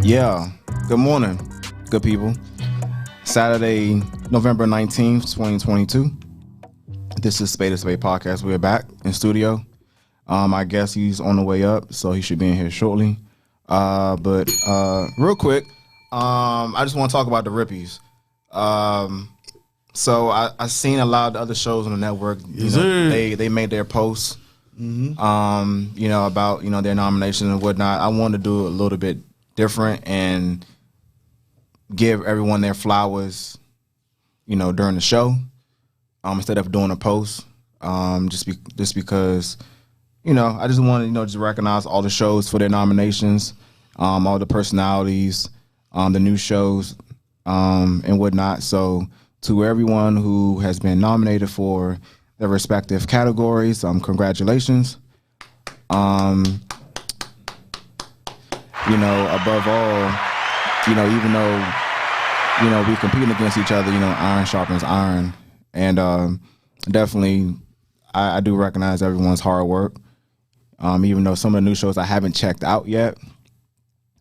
Yeah. Good morning, good people. Saturday, November 19th, 2022. This is Spade of Spades podcast. We're back in studio. I guess he's on the way up, so he should be in here shortly. But real quick, I just want to talk about the Rippies. So I seen a lot of the other shows on the network. They made their posts, about their nomination and whatnot. I wanted to do a little bit different and give everyone their flowers, during the show, instead of doing a post. Just because, I just want to just recognize all the shows for their nominations, all the personalities, the new shows, and whatnot. So to everyone who has been nominated for their respective categories, congratulations. Above all, even though, we competing against each other, iron sharpens iron. And definitely, I do recognize everyone's hard work, even though some of the new shows I haven't checked out yet.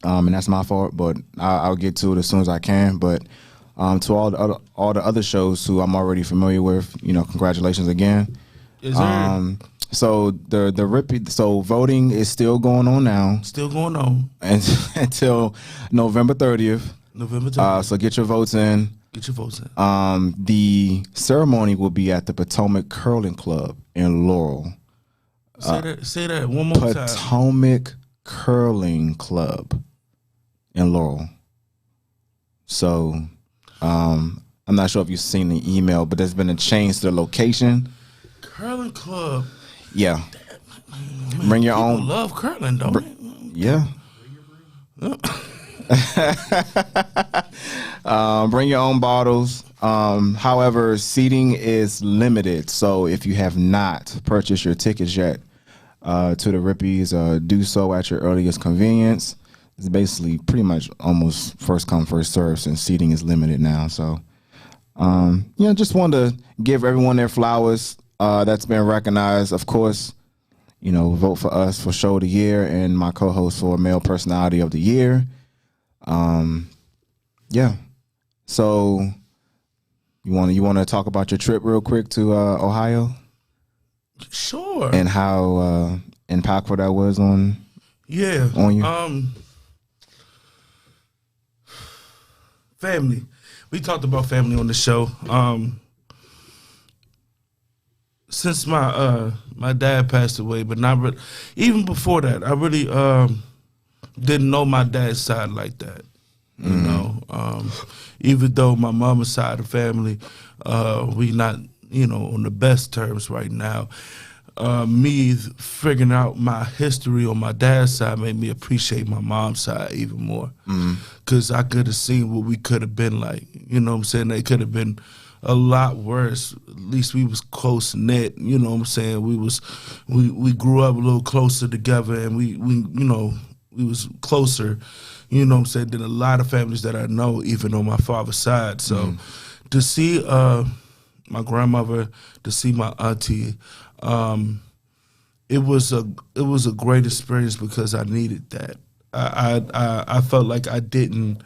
And that's my fault, but I'll get to it as soon as I can. But to all the other shows who I'm already familiar with, congratulations again. Yes, sir. So the Rippy, so voting is still going on now. Still going on. And until November 30th. November 30th. So get your votes in. Get your votes in. The ceremony will be at the Potomac Curling Club in Laurel. Say that one more time. Potomac Curling Club in Laurel. So I'm not sure if you've seen the email, but there's been a change to the location. Curling Club. Yeah. Man, bring your own. Love curling, don't they? Yeah. Bring your own bottles. However, seating is limited, so if you have not purchased your tickets yet to the Rippies, do so at your earliest convenience. It's basically pretty much almost first come, first serve, since seating is limited now. So, just wanted to give everyone their flowers. That's been recognized. Of course, vote for us for Show of the Year and my co-host for Male Personality of the Year. So you want to talk about your trip real quick to Ohio? Sure. And how impactful that was on you. Family. We talked about family on the show. Since my dad passed away, but not really, even before that, I really didn't know my dad's side like that. Even though my mama's side of the family, we not on the best terms right now. Me figuring out my history on my dad's side made me appreciate my mom's side even more, because I could have seen what we could have been like. You know what I'm saying? They could have been a lot worse. At least we was close knit. You know what I'm saying? We grew up a little closer together, and we was closer. You know what I'm saying, than a lot of families that I know, even on my father's side. So to see my grandmother, to see my auntie, it was a great experience because I needed that. I felt like I didn't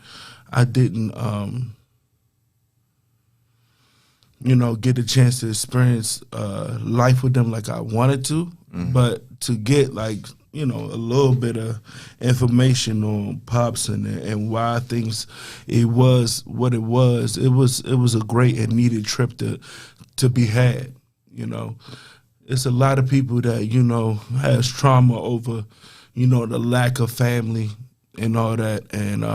get a chance to experience life with them like I wanted to, but to get a little bit of information on Pops and why things, it was what it was. It was a great and needed trip to be had. It's a lot of people that has trauma over the lack of family and all that, and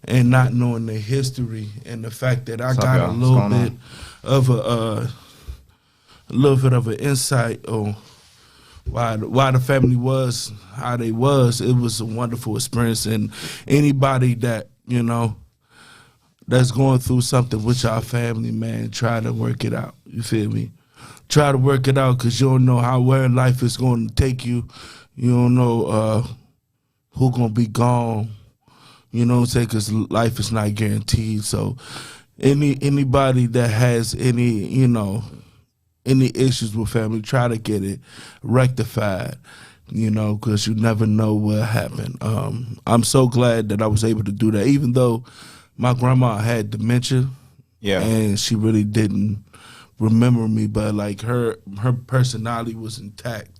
and not knowing their history, and the fact that I got a little bit of an insight on why the family was how they was. It was a wonderful experience, and anybody that that's going through something with our family, man, try to work it out. You feel me? Try to work it out, because you don't know where life is going to take you. You don't know who's going to be gone. You know what I'm saying? Because life is not guaranteed. So anybody that has any issues with family, try to get it rectified. you know, because you never know what happened. I'm so glad that I was able to do that, even though my grandma had dementia, and she really didn't remember me, but like her personality was intact.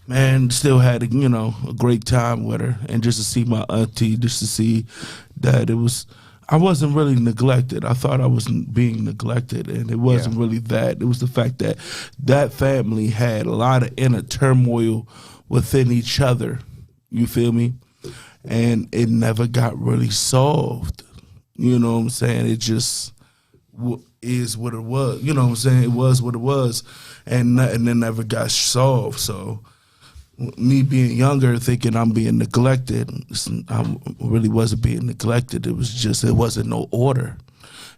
Man, still had a, you know, a great time with her, and just to see my auntie, just to see that I wasn't really neglected. I thought I was being neglected, and it wasn't really that. It was the fact that that family had a lot of inner turmoil within each other. You feel me? And it never got really solved. You know what I'm saying? It just is what it was. You know what I'm saying? It was what it was, and it never got solved. So me being younger, thinking I'm being neglected, I really wasn't being neglected. It was just, it wasn't no order.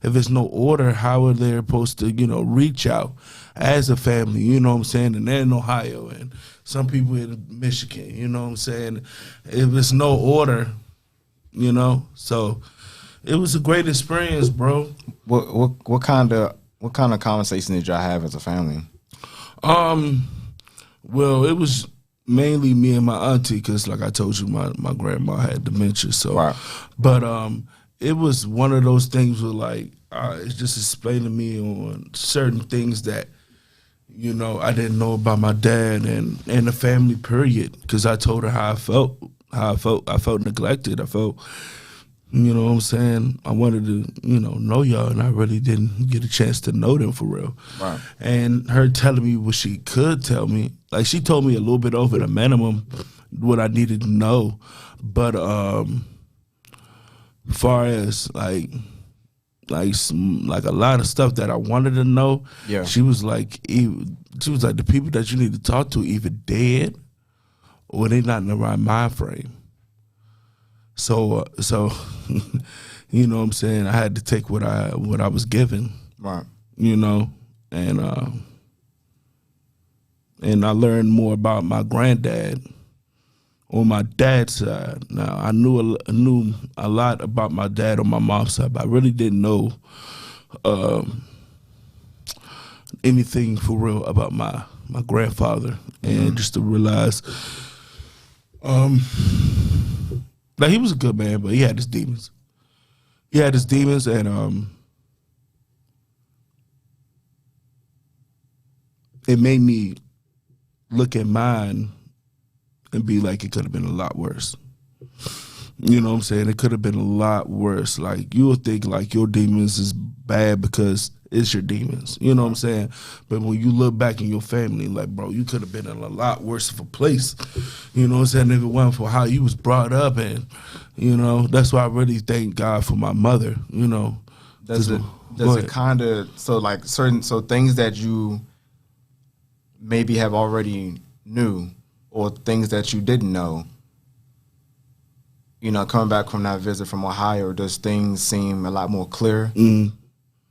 If there's no order, how are they supposed to, you know, reach out as a family? You know what I'm saying? And they're in Ohio, and some people in Michigan. You know what I'm saying? If there's no order, you know, so it was a great experience, bro. What kind of conversation did y'all have as a family? Well, it was mainly me and my auntie, because like I told you, my grandma had dementia. So, but it was one of those things where like it's just explained to me on certain things that, you know, I didn't know about my dad and the family period. Because I told her how I felt. I felt neglected. I felt, you know what I'm saying, I wanted to, you know y'all, and I really didn't get a chance to know them for real. Right. And her telling me what she could tell me, like she told me a little bit over the minimum what I needed to know, but far as like a lot of stuff that I wanted to know, she was like the people that you need to talk to either dead or they not in the right mind frame. So you know what I'm saying, I had to take what I was given. Right. You know, and I learned more about my granddad on my dad's side. Now, I knew a lot about my dad on my mom's side, but I really didn't know anything for real about my grandfather. And just to realize like, he was a good man, but he had his demons. He had his demons, and it made me look at mine and be like, it could have been a lot worse. You know what I'm saying? It could have been a lot worse. Like, you'll think like your demons is bad because it's your demons. You know what I'm saying? But when you look back in your family, like, bro, you could have been in a lot worse of a place. You know what I'm saying? If it wasn't for how you was brought up, and, you know, that's why I really thank God for my mother, you know. Does it kind of, so like so things that you maybe have already knew or things that you didn't know, you know, coming back from that visit from Ohio, does things seem a lot more clear than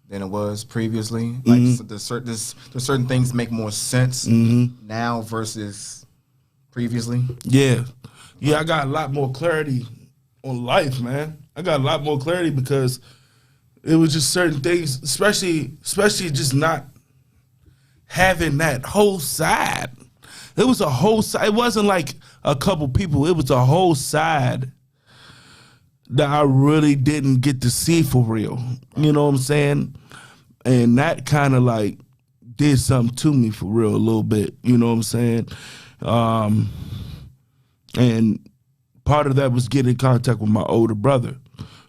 it was previously? Like, so there's certain things make more sense now versus previously? Yeah, I got a lot more clarity on life, man. I got a lot more clarity because it was just certain things, especially just not having that whole side. It was a whole side. It wasn't like a couple people. It was a whole side that I really didn't get to see for real. You know what I'm saying? And that kind of like did something to me for real a little bit. You know what I'm saying? And part of that was getting in contact with my older brother.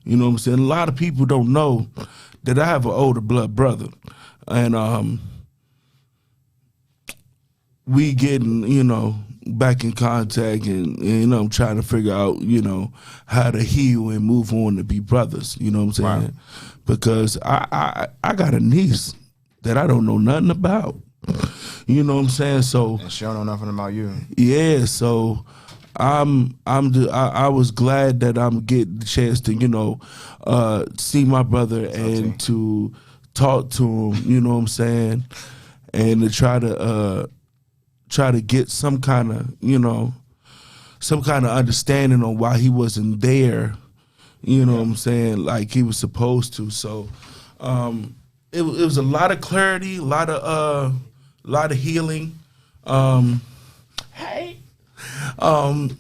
You know what I'm saying? A lot of people don't know that I have an older blood brother. And we getting, you know, back in contact and, you know, I'm trying to figure out, you know, how to heal and move on to be brothers. You know what I'm saying? Right. Because I got a niece that I don't know nothing about. You know what I'm saying? So, and she don't know nothing about you. Yeah, so I was glad that I'm getting the chance to, you know, see my brother and to talk to him, you know what I'm saying? And to try to get some kind of, you know, some kind of understanding on why he wasn't there, you know what I'm saying, like he was supposed to. So it was a lot of clarity, a lot of healing. Hey. Um,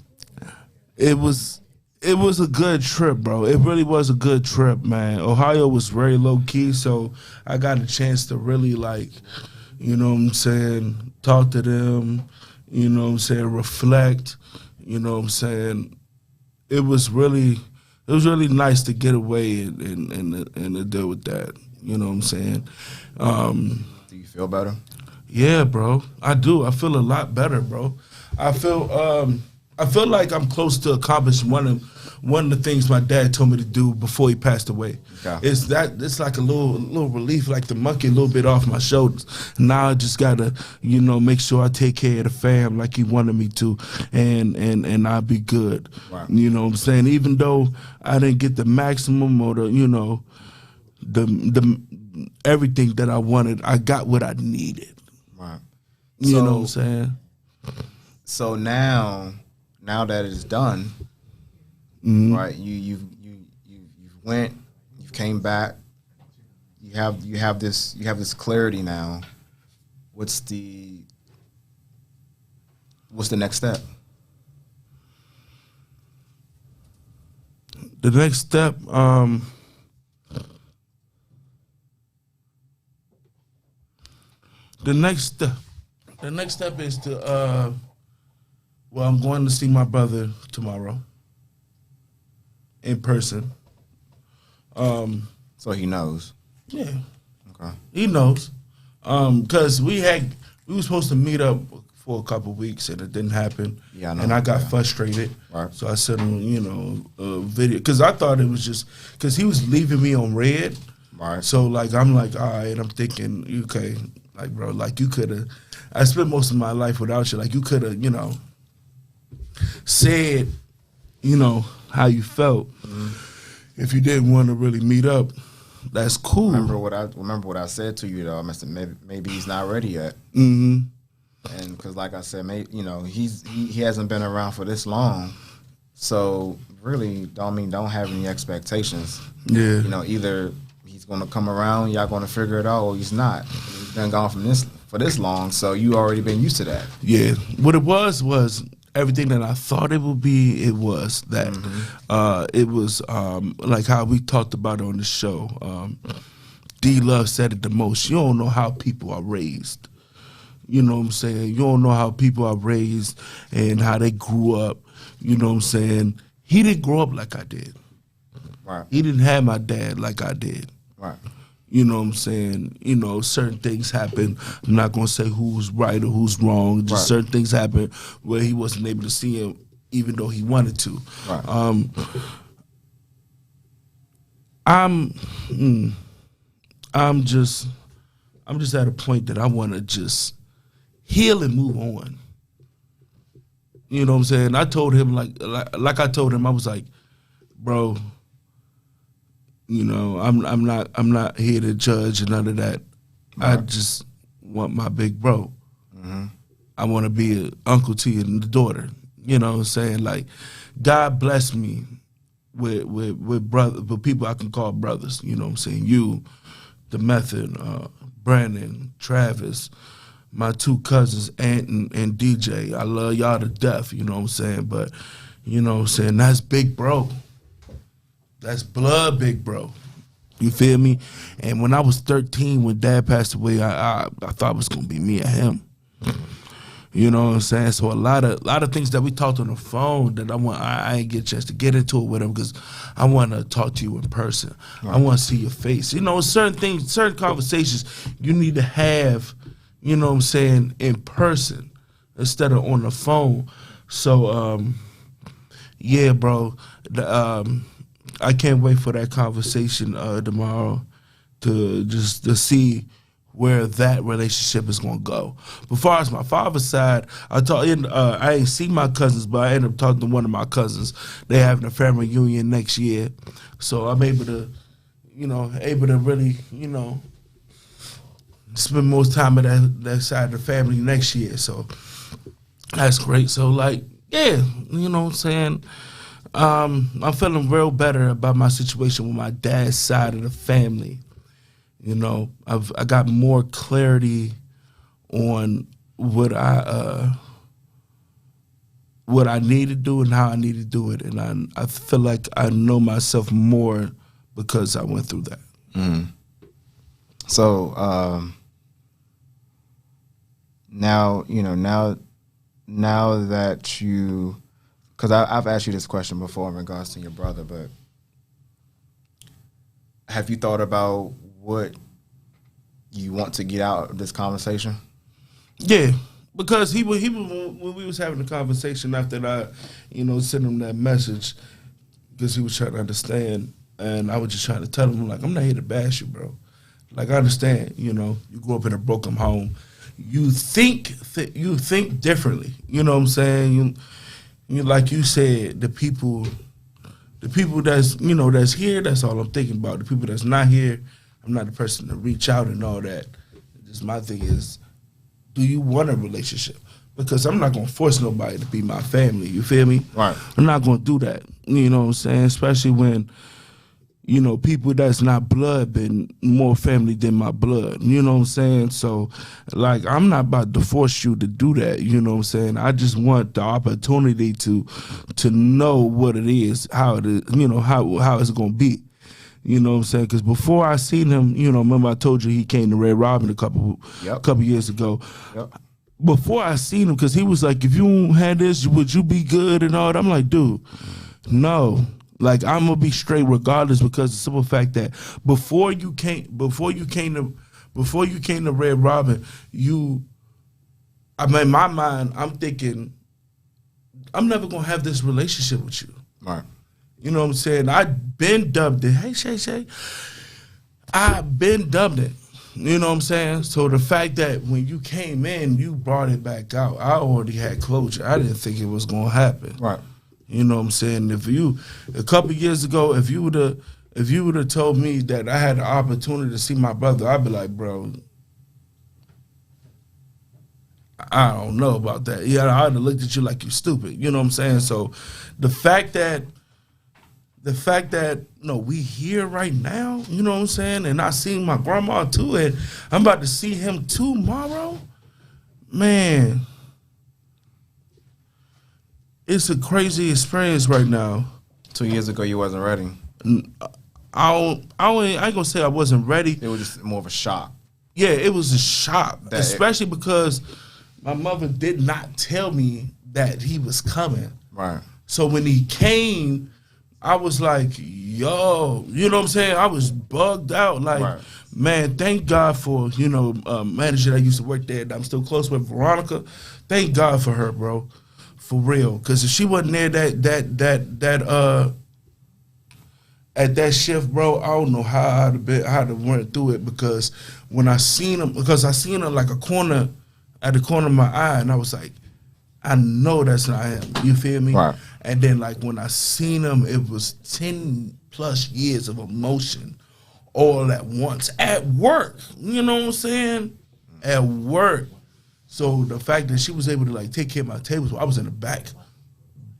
it was a good trip, bro. It really was a good trip, man. Ohio was very low key, so I got a chance to really like, you know what I'm saying, talk to them, you know what I'm saying, reflect, you know what I'm saying. It was really nice to get away and to deal with that. You know what I'm saying? Do you feel better? Yeah, bro. I do. I feel a lot better, bro. I feel like I'm close to accomplishing one of the things my dad told me to do before he passed away. Okay. It's like a little relief, like the monkey a little bit off my shoulders. Now I just gotta, you know, make sure I take care of the fam like he wanted me to, and I'll be good. Right. You know what I'm saying? Even though I didn't get the maximum or the, you know, the everything that I wanted, I got what I needed. Right. You know what I'm saying? So now that it's done, right? You've went, you've came back. You have this clarity now. What's the next step? The next step, the next step is to well, I'm going to see my brother tomorrow in person. So he knows. Yeah, Okay. he knows. Cause we were supposed to meet up for a couple weeks and it didn't happen. Yeah, I know. And I got frustrated. Right. So I sent him, you know, a video because I thought it was just because he was leaving me on red. Right. So like I'm like, all right, I'm thinking, okay, like bro, like you could have. I spent most of my life without you. Like you could have, you know, said, you know, how you felt. If you didn't want to really meet up, that's cool. Remember what I said to you though. I must have, maybe he's not ready yet. Mm-hmm. And because like I said, you know, he hasn't been around for this long, so really don't have any expectations. Yeah. You know, either he's gonna come around, y'all gonna figure it out, or he's not. He's been gone for this long, so you already been used to that. Yeah. What it was everything that I thought it would be. It was that. It was like how we talked about it on the show. D Love said it the most. You don't know how people are raised. You know what I'm saying? You don't know how people are raised and how they grew up. You know what I'm saying? He didn't grow up like I did. Right. He didn't have my dad like I did. Right. You know what I'm saying? You know, certain things happen. I'm not going to say who's right or who's wrong. Just Right. certain things happen where he wasn't able to see him even though he wanted to. Right. I'm just at a point that I want to just heal and move on. You know what I'm saying? I told him like I told him, I was like, bro, you know, I'm not here to judge and none of that. Right. I just want my big bro. I want to be an uncle to you and the daughter. You know what I'm saying? Like, God bless me with people I can call brothers. You know what I'm saying? You, the Method, Brandon, Travis, my two cousins, Ant and DJ. I love y'all to death, you know what I'm saying? But, you know what I'm saying, that's big bro. That's blood big bro. You feel me? And when I was 13, when Dad passed away, I thought it was going to be me and him. You know what I'm saying? So a lot of things that we talked on the phone that I ain't get a chance to get into it with him because I want to talk to you in person. Right. I want to see your face. You know, certain things, certain conversations you need to have, you know what I'm saying, in person instead of on the phone. So, yeah, bro, I can't wait for that conversation tomorrow to see where that relationship is gonna go. As far as my father's side, I ain't seen my cousins, but I ended up talking to one of my cousins. They having a family reunion next year, so I'm able to really, you know, spend most time at that side of the family next year. So that's great. So like, yeah, you know what I'm saying. I'm feeling real better about my situation with my dad's side of the family. You know, I got more clarity on what what I need to do and how I need to do it, and I feel like I know myself more because I went through that. So now that you, because I've asked you this question before in regards to your brother, but have you thought about what you want to get out of this conversation? Yeah, because he was when we was having the conversation after I, sent him that message, because he was trying to understand, and I was just trying to tell him, like, I'm not here to bash you, bro. Like, I understand, you grew up in a broken home. You think differently. You know what I'm saying? You like you said, the people that's that's here. That's all I'm thinking about. The people that's not here, I'm not the person to reach out and all that. Just my thing is, do you want a relationship? Because I'm not gonna force nobody to be my family. You feel me? Right. I'm not gonna do that. You know what I'm saying? Especially when people that's not blood been more family than my blood. You know what I'm saying? So, like, I'm not about to force you to do that. You know what I'm saying? I just want the opportunity to know what it is, how it is, how it's going to be. You know what I'm saying? Because before I seen him, remember I told you he came to Red Robin a couple years ago. Yep. Before I seen him, because he was like, if you had this, would you be good and all that? I'm like, dude, no. Like, I'm gonna be straight regardless, because the simple fact that before you came to Red Robin, in my mind, I'm thinking, I'm never gonna have this relationship with you. Right. You know what I'm saying? I've been dubbed it. Hey, Shay. I've been dubbed it. You know what I'm saying? So the fact that when you came in, you brought it back out. I already had closure. I didn't think it was gonna happen. Right. You know what I'm saying? A couple years ago, if you would have told me that I had the opportunity to see my brother, I'd be like, bro, I don't know about that. Yeah, I'd have looked at you like you stupid. You know what I'm saying? So the fact that we here right now, you know what I'm saying, and I seen my grandma too, and I'm about to see him tomorrow, man. It's a crazy experience right now. 2 years ago, you wasn't ready. I ain't gonna say I wasn't ready. It was just more of a shock. Yeah, it was a shock, especially because my mother did not tell me that he was coming. Right. So when he came, I was like, yo, you know what I'm saying? I was bugged out. Like, right. Man, thank God for, manager that used to work there that I'm still close with, Veronica. Thank God for her, bro. For real, because if she wasn't there at that shift, bro, I don't know how to went through it. Because when I seen him, like at the corner of my eye, and I was like, I know that's not him. You feel me? Right. And then like when I seen him, it was 10+ years of emotion all at once at work. You know what I'm saying? At work. So the fact that she was able to like take care of my tables, I was in the back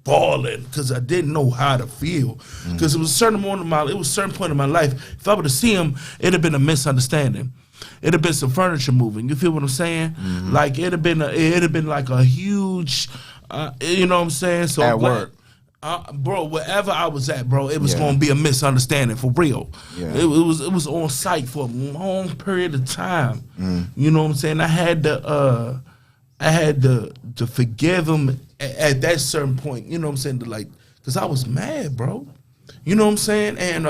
bawling because I didn't know how to feel. Because it was a certain point in my life. If I were to see him, it'd have been a misunderstanding. It'd have been some furniture moving. You feel what I'm saying? Mm-hmm. Like it'd have been like a huge, you know what I'm saying? So at work. Bro, wherever I was at, bro, it was gonna be a misunderstanding for real. Yeah. It was on site for a long period of time. You know what I'm saying? I had to forgive him at that certain point. You know what I'm saying? Because I was mad, bro. You know what I'm saying? And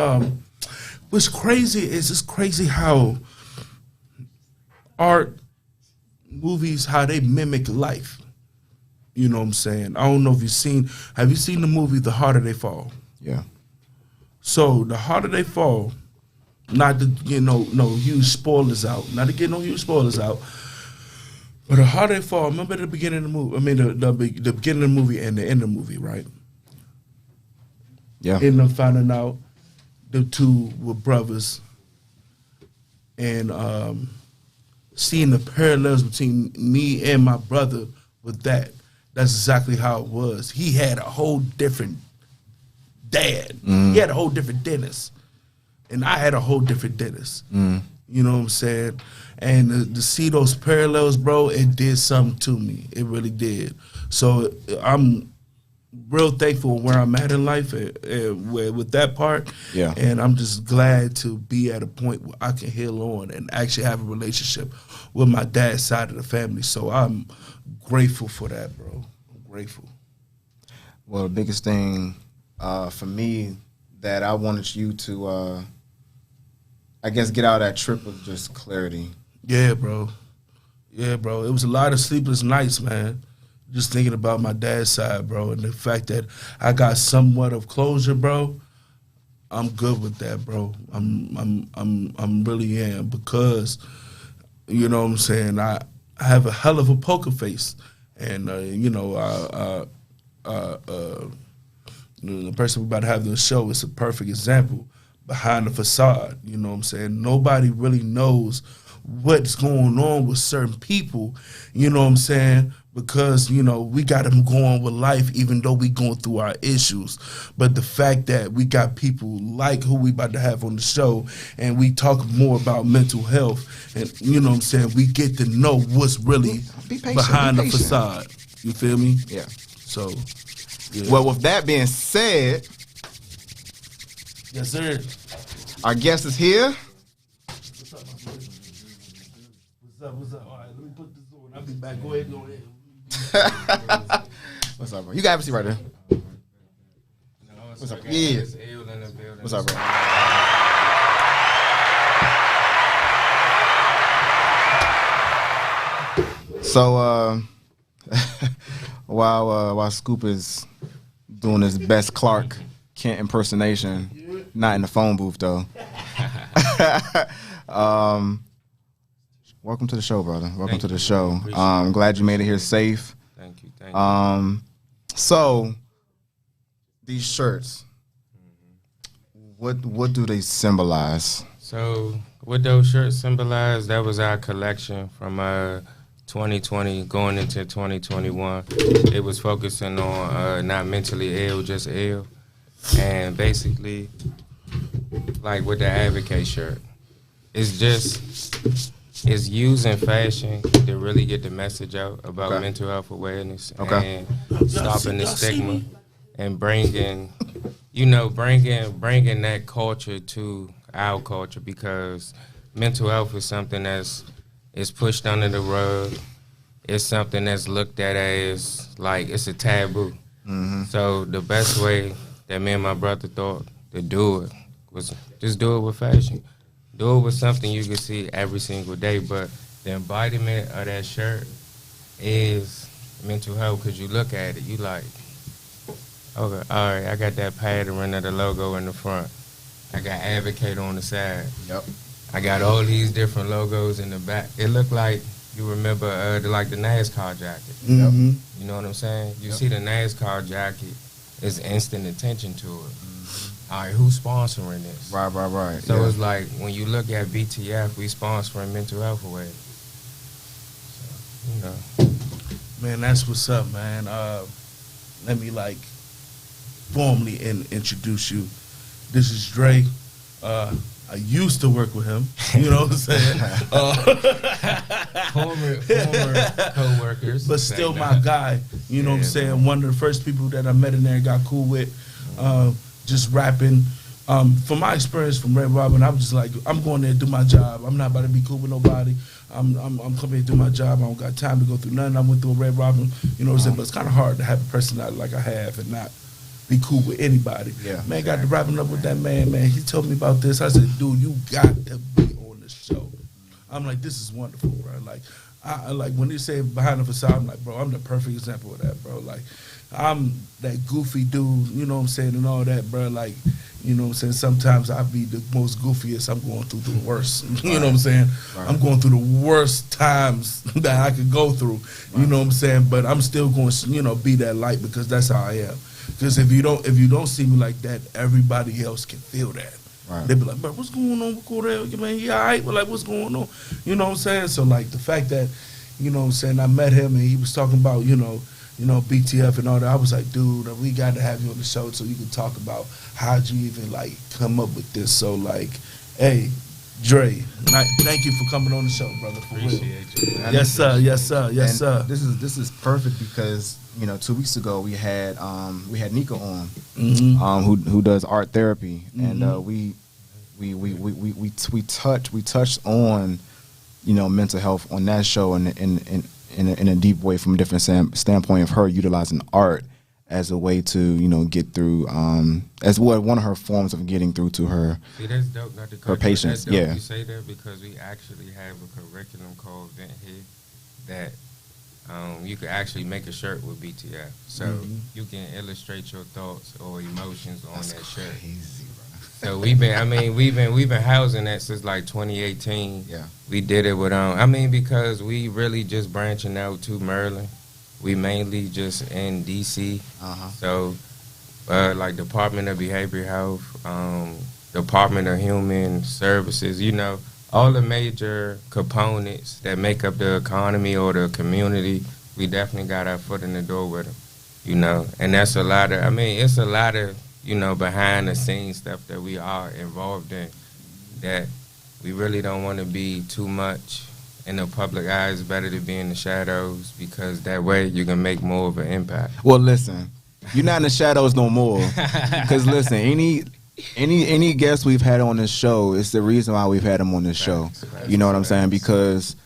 what's crazy is it's crazy how art, movies, how they mimic life. You know what I'm saying? I don't know if have you seen the movie The Harder They Fall? Yeah. So The Harder They Fall, not to get no huge spoilers out, but The Harder They Fall, remember the beginning of the movie, the beginning of the movie and the end of the movie, right? Yeah. Ended up finding out the two were brothers and seeing the parallels between me and my brother with that. That's exactly how it was. He had a whole different dad. He had a whole different dentist. And I had a whole different dentist. You know what I'm saying? And to see those parallels, bro, it did something to me. It really did. So I'm real thankful where I'm at in life with that part. Yeah. And I'm just glad to be at a point where I can heal on and actually have a relationship with my dad's side of the family. So I'm grateful for that, bro. I'm grateful. Well, the biggest thing for me that I wanted you to, I guess, get out of that trip was just clarity. Yeah, bro. Yeah, bro. It was a lot of sleepless nights, man. Just thinking about my dad's side, bro, and the fact that I got somewhat of closure, bro. I'm good with that, bro. I'm really am, because, you know what I'm saying, I have a hell of a poker face, and you know, the person we're about to have on the show is a perfect example behind the facade. You know what I'm saying? Nobody really knows what's going on with certain people, you know what I'm saying? Because, you know, we got them going with life even though we going through our issues. But the fact that we got people like who we about to have on the show, and we talk more about mental health, and, you know what I'm saying, we get to know what's really behind the facade. You feel me? Yeah. So, yeah. Well, with that being said, yes, sir. Our guest is here. What's up? All right, let me put this on. I'll be back. Go ahead. What's up, bro? You got to see right there. What's up? Yeah. What's up, bro? So, while Scoop is doing his best Clark Kent impersonation, not in the phone booth though. Welcome to the show, brother. Welcome to the show. I'm glad you made it here safe. Thank you. So these shirts, what do they symbolize? So what those shirts symbolize, that was our collection from 2020 going into 2021. It was focusing on not mentally ill, just ill. And basically, like with the Advocate shirt, it's using fashion to really get the message out about mental health awareness and stopping the stigma and bringing that culture to our culture, because mental health is something is pushed under the rug. It's something that's looked at as like it's a taboo. Mm-hmm. So the best way that me and my brother thought to do it was just do it with fashion. Do it with something you can see every single day, but the embodiment of that shirt is mental health, because you look at it, you like, okay, all right, I got that pattern of the logo in the front. I got Advocate on the side. Yep. I got all these different logos in the back. It looked like, you remember the NASCAR jacket. Mm-hmm. You know what I'm saying? You see the NASCAR jacket, it's instant attention to it. All right, who's sponsoring this? Right. So it's like, when you look at BTF, we sponsoring mental health awareness. So, you know. Man, that's what's up, man. Let me formally introduce you. This is Dre. I used to work with him. You know what I'm saying? Former co-workers. But still my guy. You know what I'm saying? One of the first people that I met in there and got cool with. Just rapping. From my experience from Red Robin, I was just like, I'm going there to do my job. I'm not about to be cool with nobody. I'm coming here to do my job. I don't got time to go through nothing. I went through a Red Robin, you know what I'm saying? But it's kind of hard to have a personality like I have and not be cool with anybody. Yeah. Man, got to rapping up with that man. He told me about this. I said, dude, you got to be on the show. I'm like, this is wonderful, bro. Like when they say behind the facade, I'm like, bro, I'm the perfect example of that, bro. Like, I'm that goofy dude, you know what I'm saying, and all that, bro. Like, you know what I'm saying, sometimes I be the most goofiest. I'm going through the worst. You know what I'm saying? Right. I'm going through the worst times that I could go through. Right. You know what I'm saying? But I'm still going to, be that light, because that's how I am. Because if you don't see me like that, everybody else can feel that. Right. They be like, bro, what's going on with Cordell? Man, he all right? But like, what's going on? You know what I'm saying? So like the fact that, you know what I'm saying, I met him and he was talking about, BTF and all that. I was like, dude, we got to have you on the show so you can talk about how'd you even come up with this. So like, hey, Dre. Thank you for coming on the show, brother. For real. Appreciate you. Yes, sir. Yes, sir. Yes, And sir. This is perfect because 2 weeks ago we had Nico on, who does art therapy, and we touched on mental health on that show in a deep way from a different standpoint of her utilizing art as a way to get through as one of her forms of getting through to her. See, that's dope, Dr. Coach. Her patients. That's dope Yeah, you say that because we actually have a curriculum called Vent Here that you can actually make a shirt with BTF, so you can illustrate your thoughts or emotions on that shirt. Crazy, bro. So we've been housing that since like 2018. Yeah, we did it with because we really just branching out to Maryland. We mainly just in DC. So like Department of Behavioral Health, Department of Human Services, all the major components that make up the economy or the community, we definitely got our foot in the door with them, and that's a lot of, it's a lot of, behind the scenes stuff that we are involved in that we really don't want to be too much in the public eye. It's better to be in the shadows because that way you can make more of an impact. Well, listen, you're not in the shadows no more. Because listen, any guest we've had on this show, it's the reason why we've had them on this show. You know what I'm saying? Because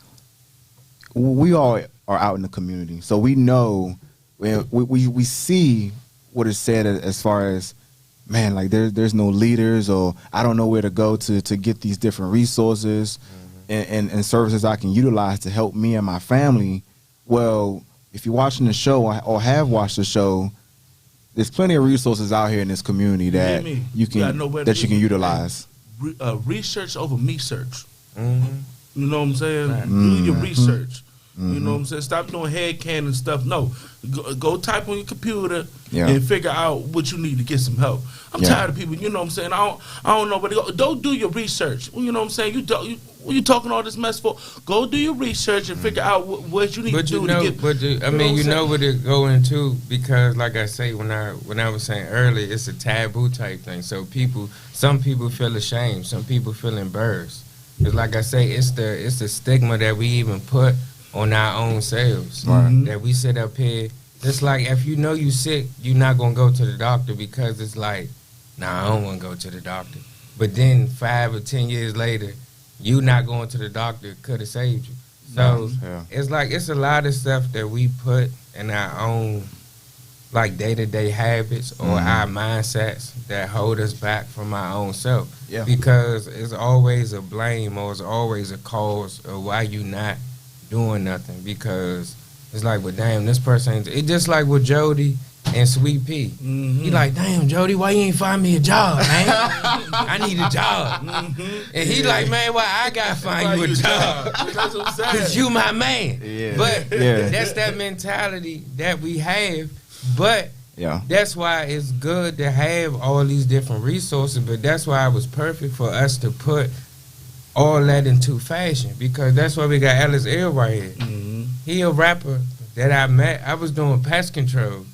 we all are out in the community, so we know we see what is said as far as, man, like there's no leaders, or I don't know where to go to get these different resources and services I can utilize to help me and my family. Well, if you're watching the show or have watched the show, there's plenty of resources out here in this community that you can utilize. Research over me search. You know what I'm saying? Do your research. You know what I'm saying? Stop doing headcanon stuff. No, go type on your computer and figure out what you need to get some help. I'm tired of people. You know what I'm saying? I don't know, but don't do your research. You know what I'm saying? What you talking all this mess for? Go do your research and figure out what you need to do to get. What it go into, because like I say, when I was saying earlier, it's a taboo type thing. So some people feel ashamed, some people feel embarrassed. Because like I say, it's the stigma that we even put on our own selves. That we sit up here. It's like if you know you sick, you're not gonna go to the doctor because it's like, nah, I don't want to go to the doctor. But then 5 or 10 years later, you not going to the doctor could have saved you. So it's like it's a lot of stuff that we put in our own like day-to-day habits or our mindsets that hold us back from our own self. Because it's always a blame or it's always a cause of why you not doing nothing, because it's like, well, damn, this person, it's just like with Jody and Sweet Pea. He like, damn, Jody, why you ain't find me a job, man? I need a job. And he like, man, why I gotta find you a job? Because you my man. But that's that mentality that we have. But that's why it's good to have all these different resources. But that's why it was perfect for us to put all that into fashion, because that's why we got Ellis Ill right here. He a rapper that I met. I was doing pest control.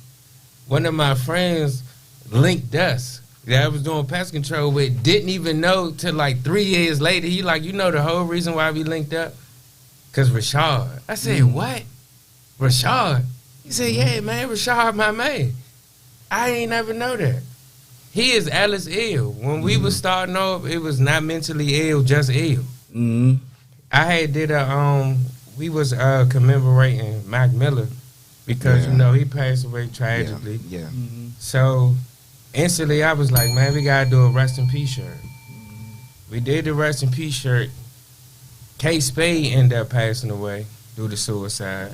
One of my friends linked us that I was doing pest control with, didn't even know till like 3 years later. He like, the whole reason why we linked up? Because Rashad. I said, what? Rashad? He said, yeah, man, Rashad, my man. I ain't never know that. He is Ellis Ill. When we was starting off, it was not mentally ill, just ill. I had did we was commemorating Mac Miller because, he passed away tragically. So instantly I was like, man, we gotta do a rest in peace shirt. We did the rest in peace shirt. Spade ended up passing away due to suicide.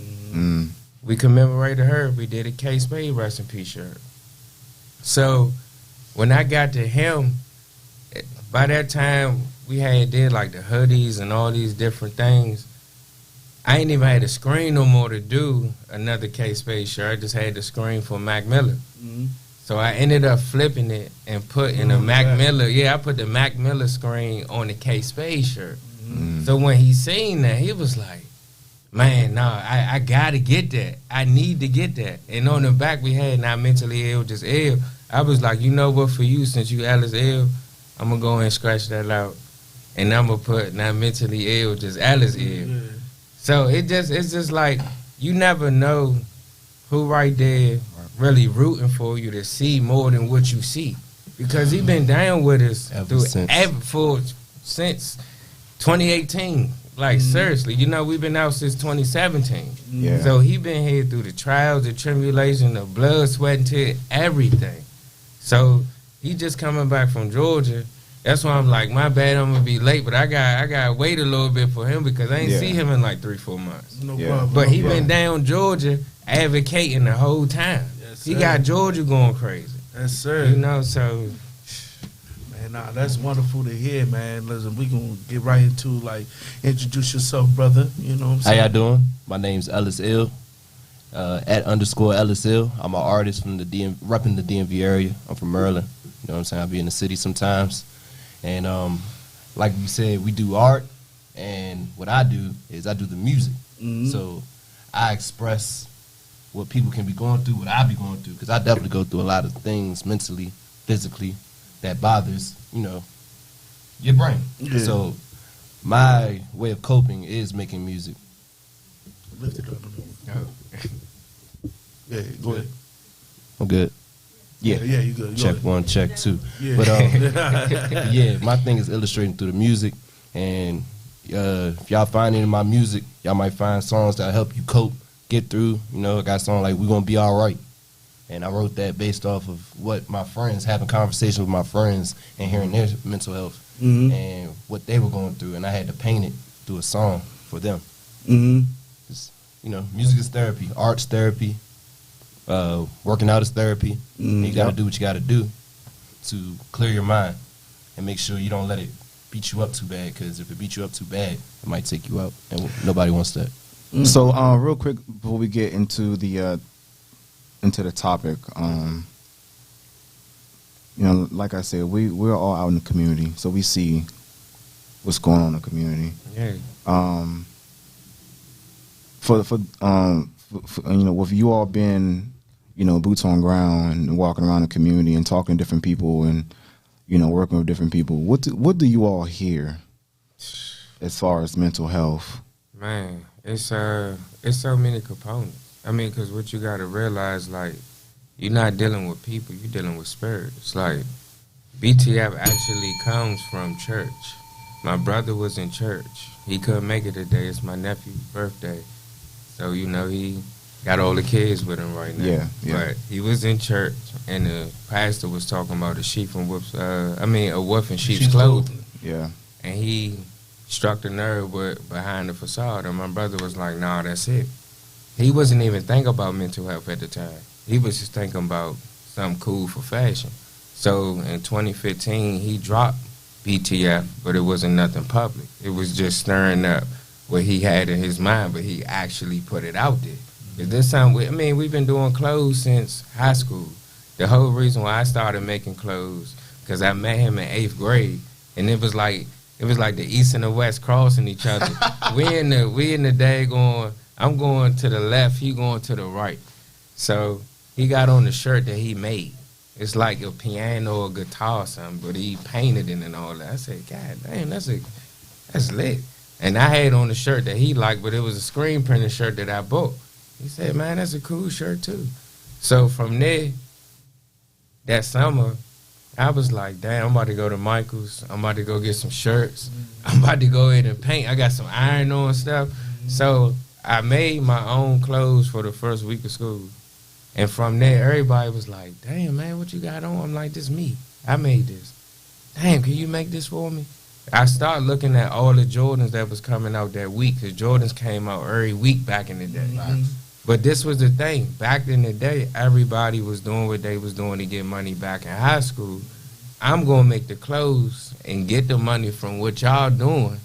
We commemorated her. We did a Spade rest in peace shirt. So when I got to him, by that time we had did like the hoodies and all these different things. I ain't even had a screen no more to do another Spade shirt. I just had the screen for Mac Miller. So I ended up flipping it and putting a Mac Miller. I put the Mac Miller screen on the Spade shirt. So when he seen that, he was like, man, nah, I gotta get that. I need to get that. And on the back we had not mentally ill, just ill. I was like, you know what, for you, since you Ellis Ill, I'm gonna go ahead and scratch that out and I'm gonna put not mentally ill, just Alice ill. Yeah. So it's just like you never know who right there really rooting for you to see more than what you see, because he been down with us since 2018. Like seriously, you know, we've been out since 2017. Yeah. So he been here through the trials, the tribulation, the blood, sweat, and tears, everything. So he just coming back from Georgia. That's why I'm like, my bad, I'm gonna be late, but I got wait a little bit for him because I ain't see him in like 3-4 months. No Yeah. problem. But no he problem. been down Georgia advocating the whole time. Yes, He sir. got Georgia going crazy. Yes, sir. You know, so Man, nah, that's wonderful to hear, man. Listen, we gonna get right into like introduce yourself, brother. You know what I'm How saying? y'all doing? My name's Ellis Ill. @ Ellis Ill. I'm an artist from the repping the DMV area. I'm from Maryland. You know what I'm saying? I be in the city sometimes. And like we said, we do art, and what I do is I do the music. Mhm. So I express what people can be going through, what I be going through, because I definitely go through a lot of things mentally, physically, that bothers, you know, your brain. Yeah. So my way of coping is making music. Lift it up. Yeah, go ahead. I'm good. Yeah. Yeah, you good. Check one, check two. Yeah. But yeah, my thing is illustrating through the music, and if y'all find it in my music, y'all might find songs that help you cope, get through. You know, I got a song like "We Gonna Be All Right," and I wrote that based off of what my friends, having conversations with my friends and hearing their mental health Mhm. and what they were going through, and I had to paint it through a song for them. Mm-hmm. You know, music is therapy, art's therapy, working out is therapy. And you got to do what you got to do to clear your mind and make sure you don't let it beat you up too bad, because if it beats you up too bad, it might take you out, and nobody wants that. So, real quick before we get into the topic, you know, like I said, we're all out in the community, so we see what's going on in the community. yeah. For you know, with you all being, you know, boots on ground and walking around the community and talking to different people and, you know, working with different people, what do you all hear as far as mental health? Man, it's so many components. I mean, because what you got to realize, like, you're not dealing with people, you're dealing with spirits. Like, BTF actually comes from church. My brother was in church. He couldn't make it today. It's my nephew's birthday. So, you know, he got all the kids with him right now. Yeah, yeah. But he was in church, and the pastor was talking about a wolf in sheep's clothing. Yeah. And he struck the nerve behind the facade, and my brother was like, nah, that's it. He wasn't even thinking about mental health at the time. He was just thinking about something cool for fashion. So in 2015, he dropped BTF, but it wasn't nothing public. It was just stirring up what he had in his mind, but he actually put it out there. But this time, we've been doing clothes since high school. The whole reason why I started making clothes, because I met him in 8th grade, and it was like the East and the West crossing each other. we in the day going, I'm going to the left, he going to the right. So he got on the shirt that he made. It's like a piano or guitar or something, but he painted it and all that. I said, God damn, that's lit. And I had on the shirt that he liked, but it was a screen printed shirt that I bought. He said, man, that's a cool shirt too. So from there, that summer, I was like, damn, I'm about to go to Michael's. I'm about to go get some shirts. I'm about to go ahead and paint. I got some iron on stuff. So I made my own clothes for the first week of school. And from there, everybody was like, damn, man, what you got on? I'm like, this me. I made this. Damn, can you make this for me? I started looking at all the Jordans that was coming out that week, because Jordans came out every week back in the day. Mm-hmm. But this was the thing. Back in the day, everybody was doing what they was doing to get money back in high school. I'm going to make the clothes and get the money from what y'all doing.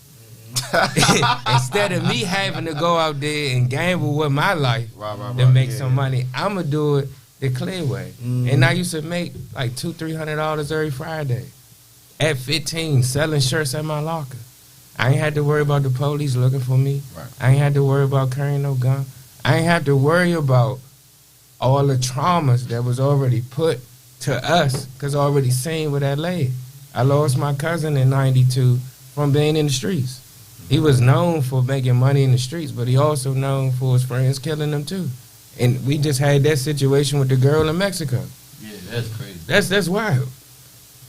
Instead of me having to go out there and gamble with my life to make some money, I'm going to do it the clear way. And I used to make like $200-300 every Friday. At 15, selling shirts at my locker. I ain't had to worry about the police looking for me. Right. I ain't had to worry about carrying no gun. I ain't had to worry about all the traumas that was already put to us, because I already seen where that lay. I lost my cousin in 92 from being in the streets. He was known for making money in the streets, but he also known for his friends killing them too. And we just had that situation with the girl in Mexico. Yeah, that's crazy. That's wild.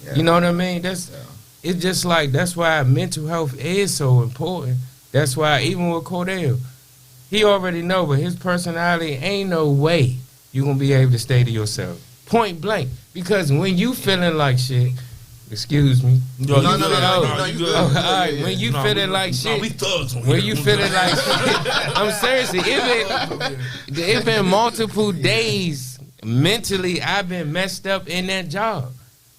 Yeah. You know what I mean? It's just like, that's why mental health is so important. That's why even with Cordell, he already know, but his personality ain't no way you gonna be able to stay to yourself. Point blank. Because when you feeling like shit, excuse me. No, you good. No, you good. All right, when you feeling like shit, we thugs on when here. you feeling like shit, I'm seriously, it been multiple days mentally I've been messed up in that job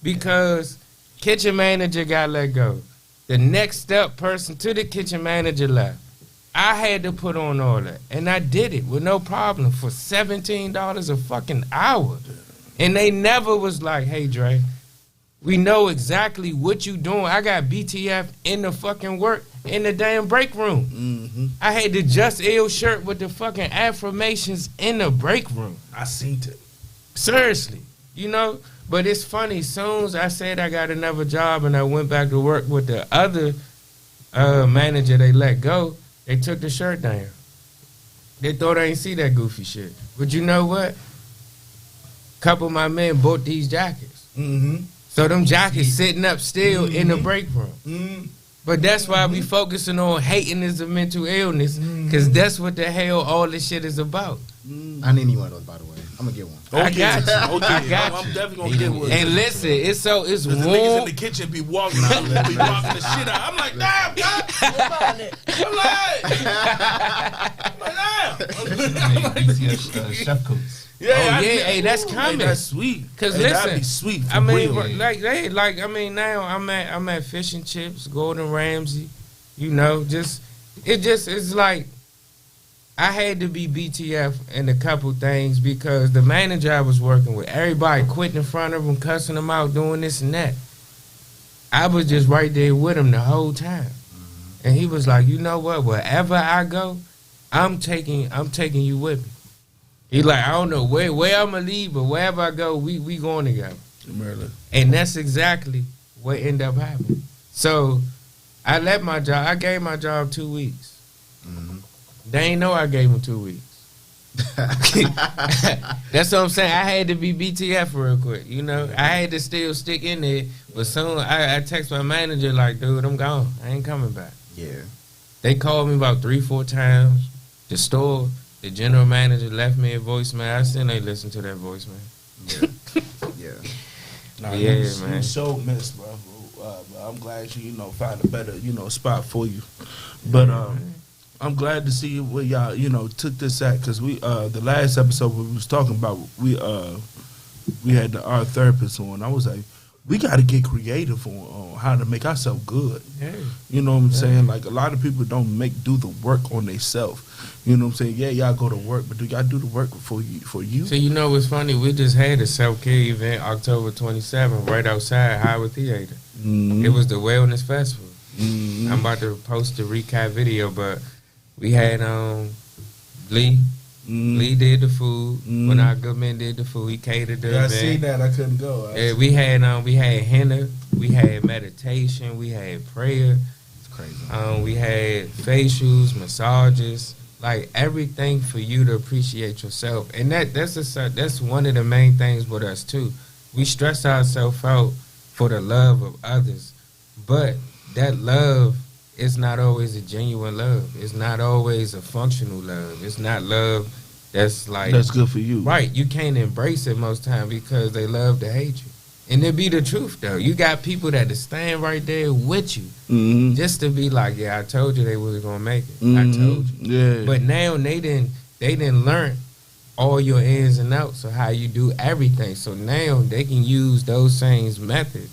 because kitchen manager got let go. The next up person to the kitchen manager left. I had to put on all that, and I did it with no problem for $17 a fucking hour. And they never was like, hey, Dre, we know exactly what you doing. I got BTF in the fucking work in the damn break room. Mm-hmm. I had the Just Ill shirt with the fucking affirmations in the break room. I seen it. Seriously, you know? But it's funny, soon as I said I got another job and I went back to work with the other manager they let go, they took the shirt down. They thought I ain't see that goofy shit. But you know what? Couple of my men bought these jackets. Mm-hmm. So them jackets sitting up still in the break room. Mm-hmm. But that's why we focusing on hating is a mental illness, because that's what the hell all this shit is about. I need one of those, by the way. I'm gonna get one. I got you. Okay. I got I'm you. definitely gonna get one. And listen, it's The niggas in warm. the kitchen be walking out, be walking the shit out. I'm like, damn, God, I'm like, Chef coats. yeah, Oh, I- yeah, hey, that's Hey, coming. that's sweet. 'Cause Hey, that'd listen, be sweet. For I mean, real. now I'm at Fish and Chips, Gordon Ramsay. You know, it's like I had to be BTF in a couple things because the manager I was working with, everybody quitting in front of him, cussing him out, doing this and that. I was just right there with him the whole time, and he was like, you know what? Wherever I go, I'm taking you with me. He like, I don't know where I'm gonna leave, but wherever I go, we going together. Maryland. And that's exactly what ended up happening. So I left my job. I gave my job 2 weeks. They ain't know I gave them 2 weeks. That's what I'm saying. I had to be BTF real quick. You know, I had to still stick in there. But soon I text my manager like, dude, I'm gone. I ain't coming back. Yeah. They called me about 3-4 times. The store, the general manager left me a voicemail. I still ain't listen to that voicemail. Yeah. Yeah. Nah, Yeah, you man. so missed, bro. But I'm glad you find a better spot for you. But I'm glad to see where y'all took this at, because we the last episode we was talking about, we had the art therapist on. I was like, we got to get creative on how to make ourselves good. Yeah. You know what I'm saying? Like, a lot of people don't do the work on themselves. You know what I'm saying? Yeah, y'all go to work, but do y'all do the work for you? So you know what's funny? We just had a self-care event October 27th right outside Howard Theater. Mm-hmm. It was the Wellness Festival. Mm-hmm. I'm about to post a recap video, but we had Lee. Mm-hmm. Lee did the food. Mm-hmm. When our good man did the food, he catered the Yeah, I event. seen that. I couldn't go. We had henna, we had meditation, we had prayer, It's crazy. we had facials, massages, like everything for you to appreciate yourself. And that's one of the main things with us too. We stress ourselves out for the love of others, but that love is not always a genuine love. It's not always a functional love. It's not love that's like That's good for you. right. You can't embrace it most time because they love to hate you. And it be the truth though. You got people that stand right there with you Mm-hmm. just to be like, yeah, I told you they was gonna make it. Mm-hmm. I told you. Yeah. But now they didn't learn all your ins and outs of how you do everything. So now they can use those same methods.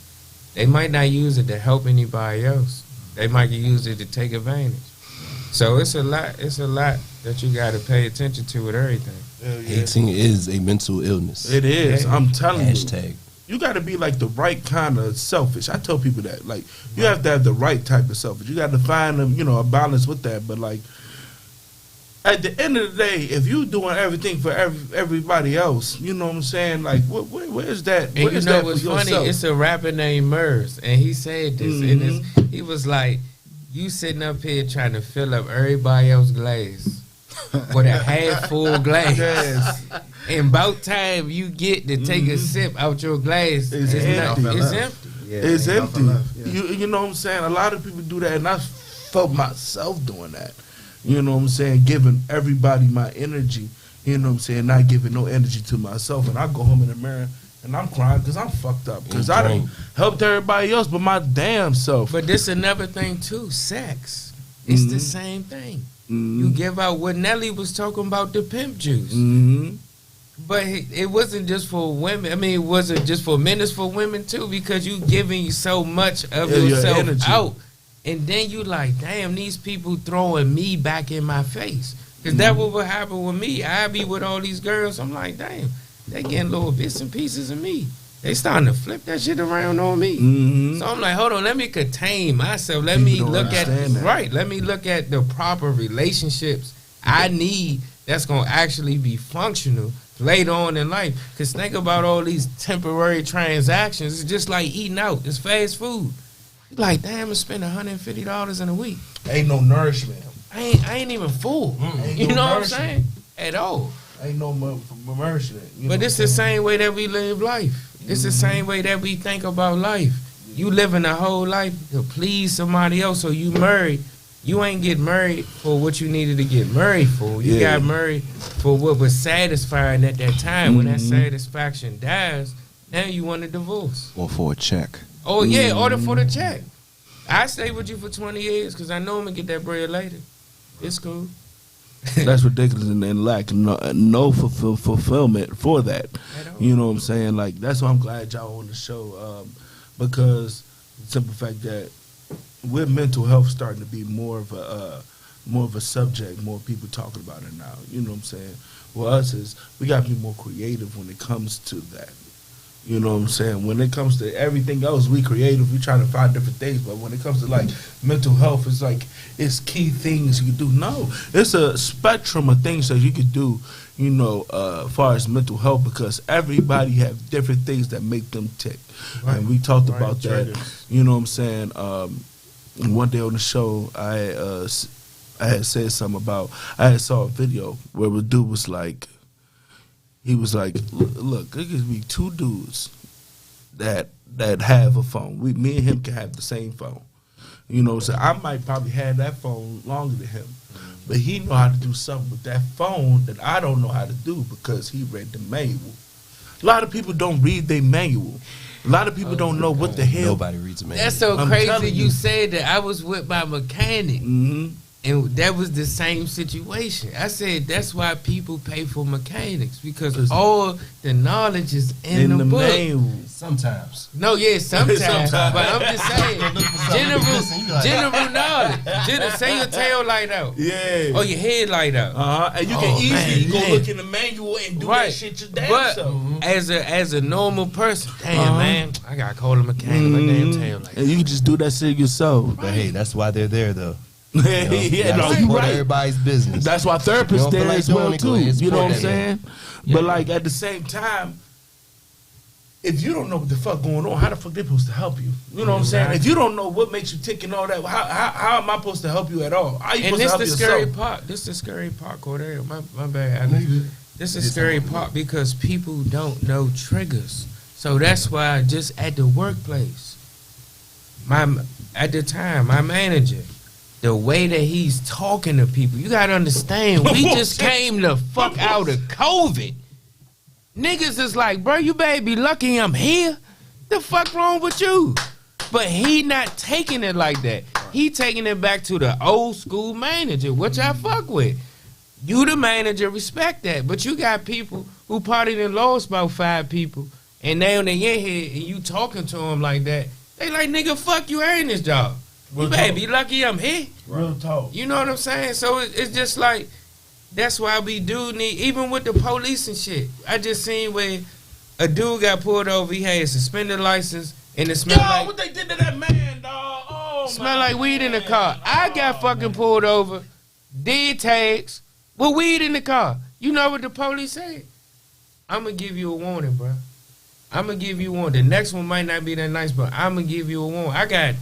They might not use it to help anybody else. They might use it to take advantage. So it's a lot that you gotta pay attention to with everything. Hell yeah. Hating is a mental illness. It is. Yeah. I'm telling Hashtag. you got to be like the right kind of selfish. I tell people that, like, you have to have the right type of selfish. You got to find a balance with that. But like, at the end of the day, if you doing everything for everybody else, you know what I'm saying? Like, where's that? And Where's you know that what's for funny? yourself? It's a rapper named Murs, and he said this, Mhm. and he was like, You sitting up here trying to fill up everybody else's glass with a half full glass. Yes. And about time you get to take a sip out your glass, it's empty. It's empty. Yeah, It's empty. Yeah. You know what I'm saying? A lot of people do that, and I felt myself doing that. You know what I'm saying? Giving everybody my energy. You know what I'm saying? Not giving no energy to myself. And I go home in the mirror and I'm crying because I'm fucked up. Because I done helped everybody else but my damn self. But this another thing too, sex. It's the same thing. You give out what Nelly was talking about, the pimp juice. But it wasn't just for women. I mean, it wasn't just for men, it's for women too, because you giving so much of yourself energy out. And then you like, damn, these people throwing me back in my face. Because that what would happen with me. I be with all these girls. I'm like, damn, they getting little bits and pieces of me. They starting to flip that shit around on me. So I'm like, hold on, let me contain myself. Let me look at Let me look at the proper relationships I need that's gonna actually be functional later on in life. Because think about all these temporary transactions. It's just like eating out. It's fast food. You're like, damn, I spend $150 in a week. Ain't no nourishment. I ain't even full. You know what I'm saying? At all. Ain't no nourishment. But it's the same way that we live life. It's the same way that we think about life. You living a whole life to please somebody else, so you married. You ain't get married for what you needed to get married for. You got married for what was satisfying at that time. When that satisfaction dies, now you want a divorce. Or for a check. Oh, yeah, order for the check. I stay with you for 20 years because I know I'm going to get that bread later. It's cool. That's ridiculous and lack no fulfillment for that. You know what I'm saying? Like, that's why I'm glad y'all on the show, because the simple fact that with mental health starting to be more of a subject, more people talking about it now. You know what I'm saying? Well, us is we got to be more creative when it comes to that. You know what I'm saying? When it comes to everything else, we creative. We trying to find different things. But when it comes to like mental health, it's like it's key things you can do. No, it's a spectrum of things that you could do. You know, as far as mental health, because everybody have different things that make them tick. Right. And we talked about that. You know what I'm saying? One day on the show, I had said something about. I had saw a video where the dude was like. He was like, look, there could be two dudes that have a phone. Me and him can have the same phone. You know, so I might probably have that phone longer than him. But he know how to do something with that phone that I don't know how to do because he read the manual. A lot of people don't read their manual. A lot of people don't know what the hell. Nobody reads a manual. That's so crazy you said that. I was with my mechanic. And that was the same situation. I said that's why people pay for mechanics, because all the knowledge is in the book. Manual. Sometimes. No, yeah, sometimes. But I'm just saying, general knowledge. Say your tail light out. Yeah. Or your head light out. And you can easily go look in the manual and do that shit your damn self. As a normal person, damn man, I gotta call a mechanic my damn tail light. And you can just do that shit yourself. But hey, that's why they're there though. Yeah, no, you right. Everybody's business. That's why therapists there as well too. You know what I'm saying? Yeah. But like at the same time, if you don't know what the fuck going on, how the fuck they supposed to help you? You know what I'm saying? If you don't know what makes you tick and all that, how am I supposed to help you at all? How you supposed to help yourself? This is the scary part, Cordell. My bad. This is the scary part because people don't know triggers. So that's why just at the workplace, at the time, my manager, the way that he's talking to people, you gotta understand, we just came the fuck out of COVID. Niggas is like, bro, you better be lucky I'm here. The fuck wrong with you? But he not taking it like that. He taking it back to the old school manager, which I fuck with. You the manager, respect that. But you got people who partied and lost about 5 people, and they on their head, and you talking to them like that. They like, nigga, fuck you earning this job. You better be lucky I'm here. Real talk. You know what I'm saying? So it's just like, that's why we do need, even with the police and shit. I just seen where a dude got pulled over. He had a suspended license, and it smelled like what they did to that man, dog. Oh, smelled like weed in the car. I got fucking pulled over, did tags with weed in the car. You know what the police said? I'm gonna give you a warning, bro. I'm gonna give you one. The next one might not be that nice, but I'm gonna give you a warning. I got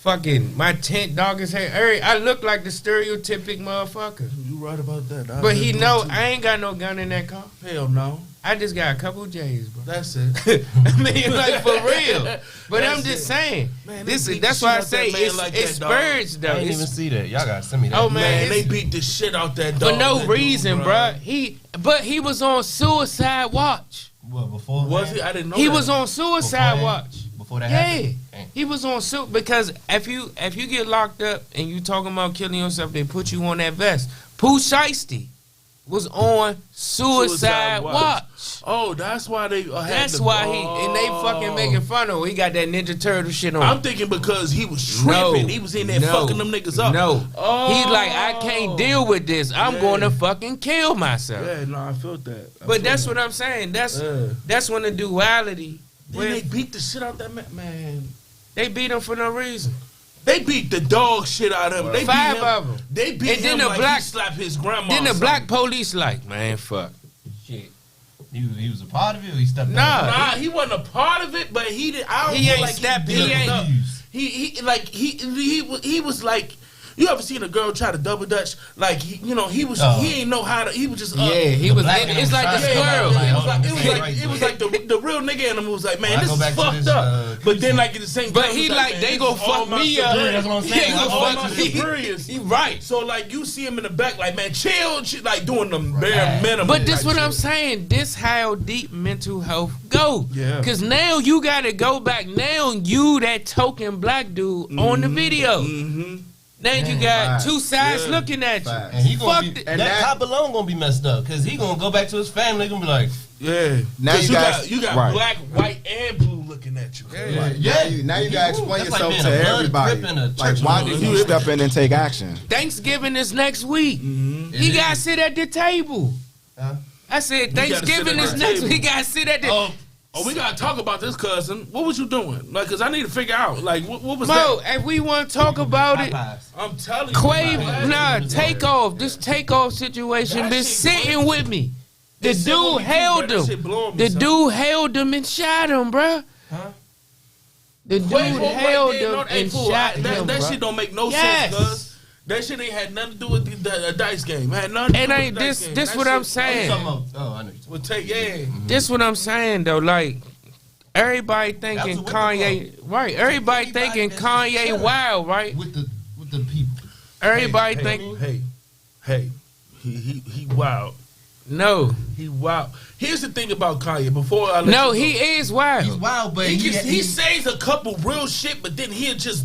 fucking my tent dog is hair. I look like the stereotypic motherfucker. You right about that. But he know I ain't got no gun in that car. Hell no. I just got a couple J's, bro. That's it. I mean, like for real. But I'm just saying. Man, That's why I say it's spurge though. I didn't even see that. Y'all gotta send me that. Oh man, they beat the shit out that dog. for no reason, bro. He was on suicide watch. What, before? Was he? I didn't know. He that. was on suicide Before watch. Before that Yeah, happened? he was on because if you get locked up and you talking about killing yourself, they put you on that vest. Pooh Shiesty was on suicide watch. Oh, that's why they. That's why and they fucking making fun of him. He got that Ninja Turtle shit on. I'm thinking because he was tripping. He was in there fucking them niggas up. No. Oh. He's like, I can't deal with this. I'm going to fucking kill myself. Yeah, no, I felt that. But that's what I'm saying. That's when the duality. Then they beat the shit out that man. They beat him for no reason. They beat the dog shit out of him. They Five beat him. of them. They beat And then him the like black- he slapped his grandma. Then or the black something. police like, man, fuck. Shit. He was a part of it or he stepped Nah. out? Nah, he wasn't a part of it, but he did. I don't He feel ain't like stepped- He, he did ain't- enough. He was like. You ever seen a girl try to double dutch? Like he ain't know how to. He was just He was. black It's like the shine squirrel. out. It was like the real nigga in him was like, man, When I this go is back to fucked this, up. But then like at the same time, But it he was like, man, they this gon' is all fuck my me up. superiors. That's what I'm saying. He gon' All fuck my me. superiors. He right. So like you see him in the back, like man, chill, shit, like doing the bare minimum. But this like, what I'm shit. saying. This how deep mental health go. Yeah. Cause now you gotta go back. Now you that token black dude on the video. Mm-hmm. Now you got Facts. two sides Yeah. looking at you. Facts. And he gonna Fuck be, the- that cop alone gonna be messed up because he gonna go back to his family. They gonna be like, Yeah. Now 'Cause you guys- you got right. black, white, and blue looking at you. Right. Now you gotta explain That's like yourself being to a blood everybody. grip in a Like, church why building. did you step in and take action? Thanksgiving is next week. Mm-hmm. He gotta sit at the table. Huh? I said gotta sit Thanksgiving at is the next table. week. He gotta sit at the Oh, we gotta talk about this, cousin. What was you doing? Like, cause I need to figure out. Like, what was Mo, that? if we want to talk about it, Popeyes. I'm telling you. Quave, man. nah, take off. This takeoff situation That been shit sitting with me. The It sit with dude me too, held bro. That shit him. blowing me, The son. dude held him and shot him, bruh. Huh? The dude Quavo right held there, him no, hey, and fool, shot that him, that bruh. shit don't make no Yes. sense, cuz. That shit ain't had nothing to do with the dice game. It had nothing to And do with ain't the dice this game. this That what shit- I'm saying. Oh, I know what you're talking Well, take, yeah. This what I'm saying though. Like everybody That's thinking a whip Kanye, right? Everybody thinking that's just Kanye chilling. wild, right? with the people. Everybody Hey, think hey. He wild. no, He wild. Here's the thing about Kanye. Before I let no. you He go. is wild. He's wild, but He says a couple real shit, but then he'll just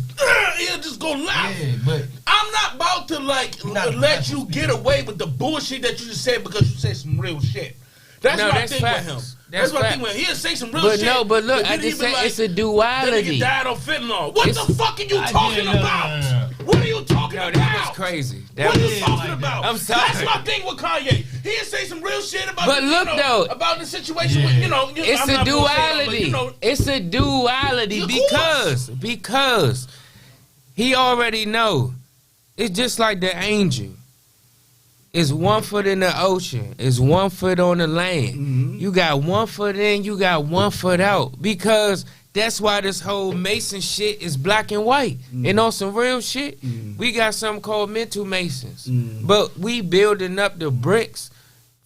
go loud. yeah, but I'm not about to Not let you special get away with the bullshit that you just said because you said some real shit. That's No, my that's thing facts. with him. That's That's my thing facts. with him. He'll say some real But shit. no, but look, then I he just be said like, it's a that duality. nigga died on fentanyl. What It's- the fuck are you talking about? yeah. What are you talking No, about? that was crazy. That What are was, you talking like about? I'm sorry. That's my thing with Kanye. He'll say some real shit about But the, look, though, about the situation Yeah. with it's I'm a not gonna say it, duality. but, It's a duality Of because he already know. It's just like the angel. It's 1 foot in the ocean. It's 1 foot on the land. Mhm. You got 1 foot in, you got 1 foot out. Because that's why this whole Mason shit is black and white. And on some real shit, we got something called mental Masons. But we building up the bricks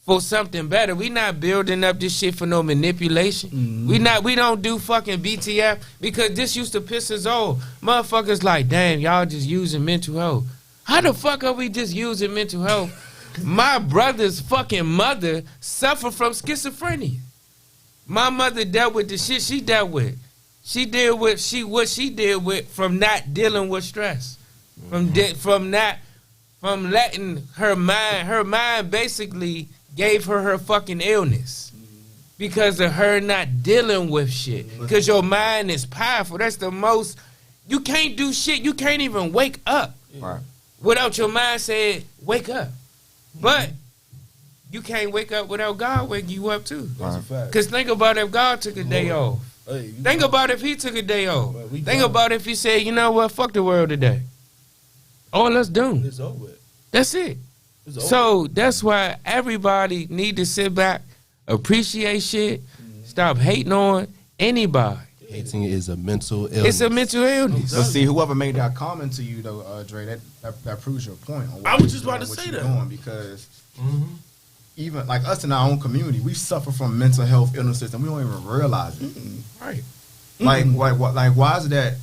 for something better. We not building up this shit for no manipulation. We don't do fucking BTF because this used to piss us off. Motherfuckers like, damn, y'all just using mental health. How the fuck are we just using mental health? My brother's fucking mother suffered from schizophrenia. My mother dealt with the shit she dealt with. She dealt with what she dealt with from not dealing with stress. From letting her mind basically gave her fucking illness. Because of her not dealing with shit. Because your mind is powerful. That's the most, you can't do shit. You can't even wake up Right. without your mind saying, wake up. But you can't wake up without God waking you up too. That's a fact. Because think about if God took a day off. Hey, you Think know, about if he took a day off. Well, we Think done. about if he said, you know what, fuck the world today. All us do. it's over. with. That's it. It's over. So that's why everybody need to sit back, appreciate shit, stop hating on anybody. Yeah. Hating is a mental illness. It's a mental illness. But see, whoever made that comment to you, though, Dre, that proves your point. On I was just about to what say you're that. doing, because even like us in our own community, we suffer from mental health illnesses and we don't even realize it. Right. Like why is it that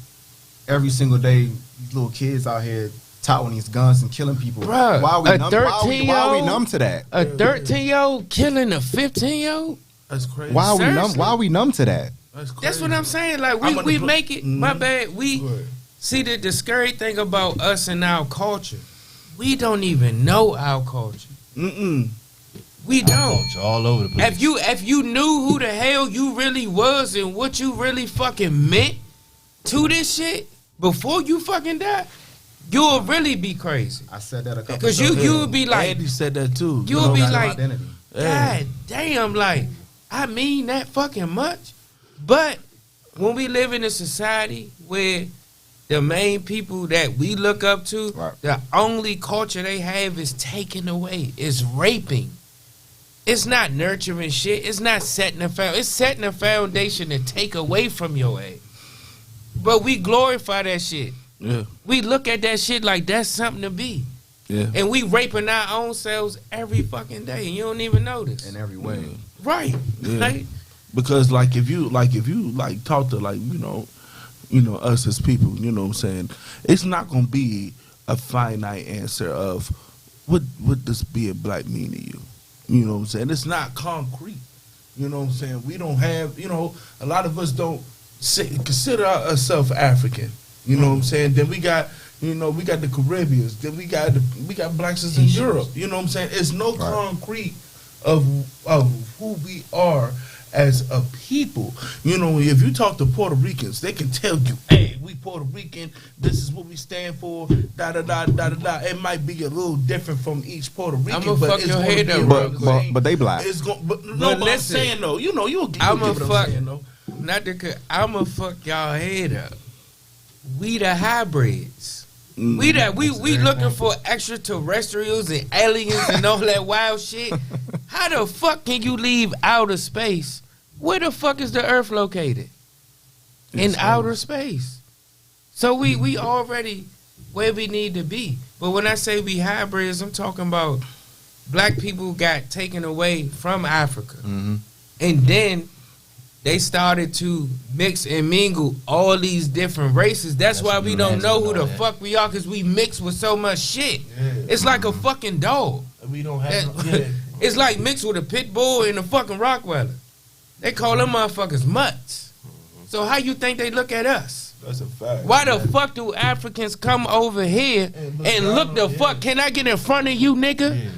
every single day these little kids out here touting these guns and killing people? Bruh, why are we a numb? 13-year-old numb to that? A 13-year-old killing a 15-year-old? That's crazy. Why are we numb? Seriously? Why are we numb to that? That's crazy. That's what I'm saying. Like I'm we gonna make it. My bad. We Go ahead. see the scary thing about us and our culture. We don't even know our culture. We don't. Culture all over the place. If you knew who the hell you really was and what you really fucking meant to this shit before you fucking died, you would really be crazy. I said that a couple. Because you would be like, Andy said that too. you would be got no like, identity. God damn, like, I mean that fucking much. But when we live in a society where the main people that we look up to, Right. the only culture they have is taken away, is raping. It's not nurturing shit. It's not setting a foundation. It's setting a foundation to take away from your ass. But we glorify that shit. Yeah. We look at that shit like that's something to be. Yeah. And we raping our own selves every fucking day, and you don't even notice. In every way. Right. Yeah. Right? Because if you talk to us as people, you know what I'm saying, it's not gonna be a finite answer of what does being black mean to you. You know what I'm saying? It's not concrete. You know what I'm saying? We don't have, a lot of us don't consider ourselves African. You know what I'm saying? Then we got, we got the Caribbeans. Then we got blacks in Europe. You know what I'm saying? It's no concrete of who we are as a people. If you talk to Puerto Ricans, they can tell you, hey, we Puerto Rican, this is what we stand for, da da da da da da. It might be a little different from each Puerto Rican, I'ma but fuck it's your gonna head be up, around bro. the same. But they black. It's going, but But I'm listen, saying though, you'll get I'ma what I'm fuck, saying though. I'ma fuck y'all head up. We the hybrids. Mm. We looking for extraterrestrials and aliens and all that wild shit. How the fuck can you leave outer space? Where the fuck is the Earth located? In outer space. So we already where we need to be. But when I say we hybrids, I'm talking about black people got taken away from Africa. Mm-hmm. And then they started to mix and mingle all these different races. That's why we don't know who the fuck we are, because we mix with so much shit. Yeah. It's like a fucking dog. We don't have. It's like mixed with a pit bull and a fucking Rottweiler. They call them motherfuckers mutts. So how you think they look at us? That's a fact. Why the fuck do Africans come over here and look the fuck? Can I get in front of you, nigga?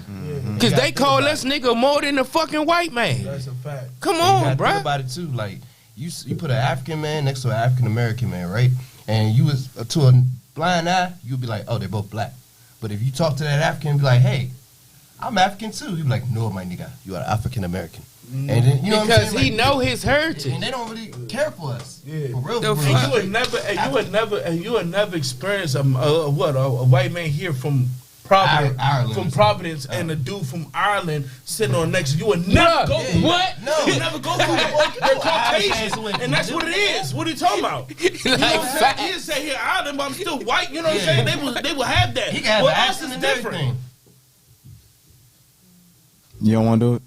Because they call us nigga more than the fucking white man. That's a fact. Come You on, gotta bro. think about it too. Like you put an African man next to an African American man, right? And you was to a blind eye, you'd be like, oh, they're both black. But if you talk to that African and be like, hey, I'm African too, you'd be like, no, my nigga, you are African American. And then you know what I'm Because saying? he know his heritage. And they don't really care for us. Yeah. For real. The For fuck? real. You would never experience a white man here from Providence, Ireland. and a dude from Ireland sitting on next to you. You would never go. Yeah. What? No. You never go for it. They're Caucasian, and that's what it is. What are you talking about? You know what I'm saying? He didn't say here Ireland, but I'm still white. You know what I'm saying? They will have that. He can have But an us accent is and different. everything. You don't want to do it?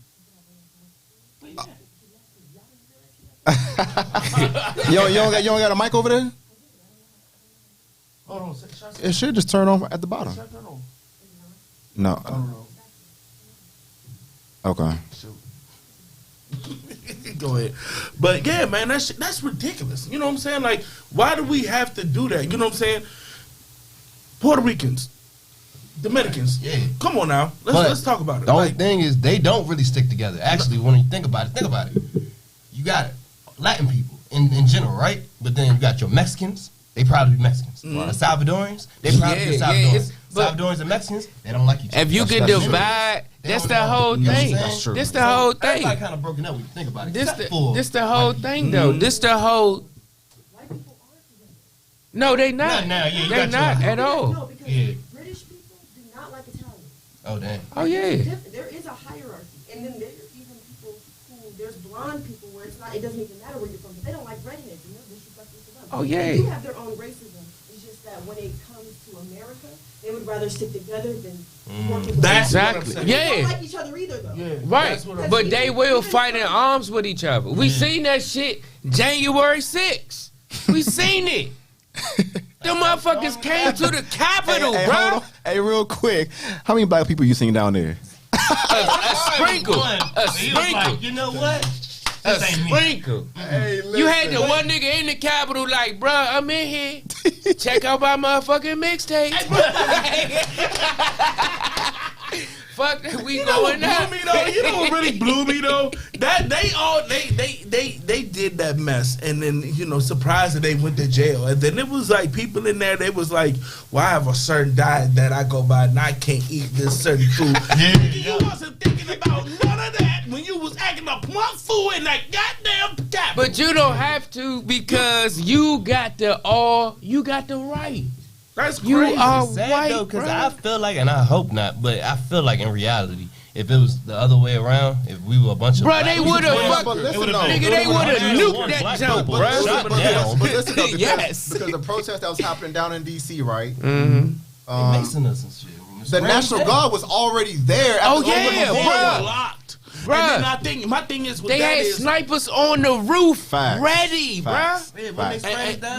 you don't got a mic over there? Hold on. It should just turn on at the bottom. No. Okay. Go ahead. But yeah, man, that's ridiculous. You know what I'm saying? Like, why do we have to do that? You know what I'm saying? Puerto Ricans, Dominicans. Yeah. Come on now. Let's talk about it. The only Like, thing is they don't really stick together. Actually, when you think about it. You got Latin people in general, right? But then you got your Mexicans. They probably be Mexicans. The Salvadorians, they probably be Salvadorians. Salvadorians and Mexicans, they don't like each other. If you can That's divide, that's don't the know. whole You know what I'm thing. saying? That's true. This the whole Everybody thing. kind of broken up when you think about it. This except for the whole white thing though. This the whole. No, they not. No, yeah, you They got not your- at all. No, because Yeah. British people do not like Italians. Oh damn. Oh yeah. There is a hierarchy, and then there's even people who there's blonde people where it's not. It doesn't even matter where you're from, but they don't like redheads. You know, Oh, They yeah. do have their own racism. It's just that when it comes to America, they would rather stick together than work with That's Exactly. what I'm saying. They Yeah. don't like each other either, though. Yeah, Right, that's what I'm but saying. they will fight in arms with each other. We seen that shit January 6th. We seen it. Them motherfuckers came to the Capitol, Hey, bro. hold on. Hey, real quick, how many black people you seen down there? A sprinkle. A He was sprinkle. like, you know what? A This ain't me. sprinkle. Hey, You had the one nigga in the Capitol like, bruh, I'm in here. Check out my motherfucking mixtape. Fuck that, we You know what going out. blew me though? You know what really blew me though? That they did that mess, and then surprised that they went to jail, and then it was like people in there. They was like, "Well, I have a certain diet that I go by, and I can't eat this certain food." You wasn't thinking about none of that when you was acting up one fool in that goddamn Capitol. But you don't have to because you got the right. That's crazy. You are It's sad white, though, because bro. I feel like, and I hope not, but I feel like in reality, if it was the other way around, if we were a bunch of Bro, black they people, would have But fucked. listen, would've though. been- Nigga, they would have nuked One that black jump, people bro. shot down. But listen, though, Yes. because the protest that was happening down in D.C., right? Mm-hmm. They Mason us and shit. The National Guard was already there. At Oh, the yeah, open They memorial. were bruh. locked. Bruh. And then I think my thing is with They that had is, snipers on the roof Facts. ready, Facts. bruh. Facts.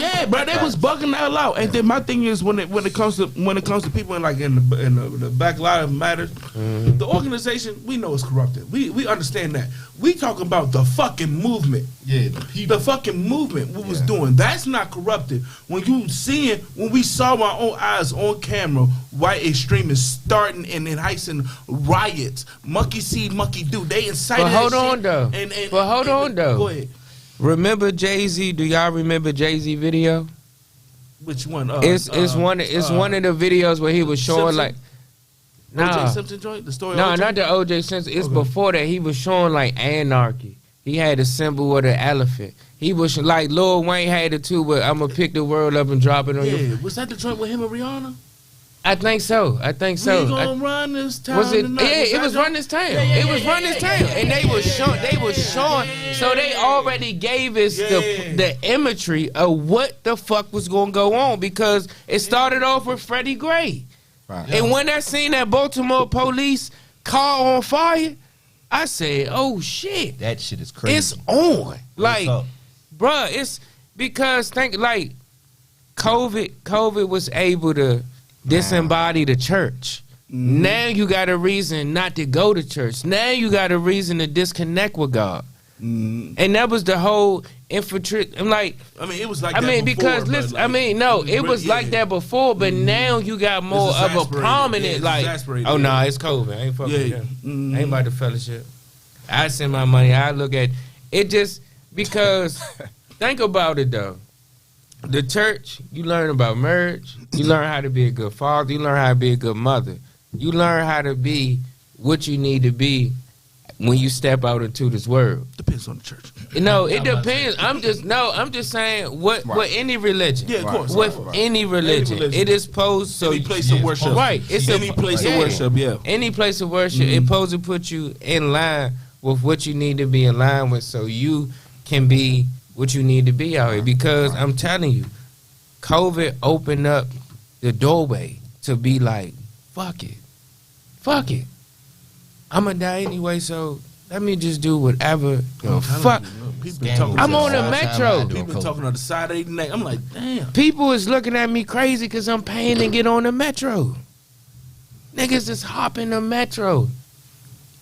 yeah, bro, they was bugging the hell out. And then my thing is when it comes to people in the Black Lives Matter, the organization, we know it's corrupted. We understand that. We talking about the fucking movement. Yeah, the people. The fucking movement we was doing. That's not corrupted. When we saw our own eyes on camera, white extremists starting and enticing riots, monkey see, monkey do. They incited. But that hold on, shit. though. But hold on, though. Go ahead. Remember Jay-Z? Do y'all remember Jay-Z video? Which one? It's one of the videos where he was showing Simpson? like O.J. nah. Simpson joint? The story No, of O.J.? not the O.J. Simpson. It's Okay. before that. He was showing like anarchy. He had a symbol of the elephant. He was like Lil Wayne had it too, but I'm gonna pick the world up and drop it on Yeah, you. was that the joint with him and Rihanna? I think so. We gonna run this town Was it? tonight. Yeah, it that was the- Run This Town. Yeah, It was Run This Town, and they was showing. So they already gave us the imagery of what the fuck was gonna go on because it started off with Freddie Gray, Right. and when I seen that Baltimore police car on fire, I said, "Oh shit, That shit is crazy. it's on!" Like, up? bruh, it's because COVID was able to disembody the church. Now you got a reason not to go to church. Now you got a reason to disconnect with God. And that was the whole infiltrate. I'm like, I mean, it was like I that mean, before, because but, listen, like, I mean, no, it was yeah. like that before, but now you got more of a exasperated. prominent, Yeah, it's like, exasperated, oh, yeah. nah, it's COVID. I ain't fucking with Yeah. them. I ain't about to fellowship. I send my money. I look at it just because, think about it, though. The church, you learn about marriage. You learn how to be a good father. You learn how to be a good mother. You learn how to be what you need to be when you step out into this world. Depends on the church. No, it depends. I'm just saying what any religion. Yeah, of course. With Right. any religion, religion. it is posed so Any place of worship. Right. It's Any place of worship, yeah. Any place of worship, it supposed to put you in line with what you need to be in line with, so you can be what you need to be out here. Because I'm telling you, COVID opened up the doorway to be like, fuck it. I'ma die anyway, so let me just do whatever the fuck. People talking. I'm on the All the time metro. I do People COVID. talking on the side of their neck. I'm like, damn. People is looking at me crazy because I'm paying to get on the metro. Niggas just hop in the metro.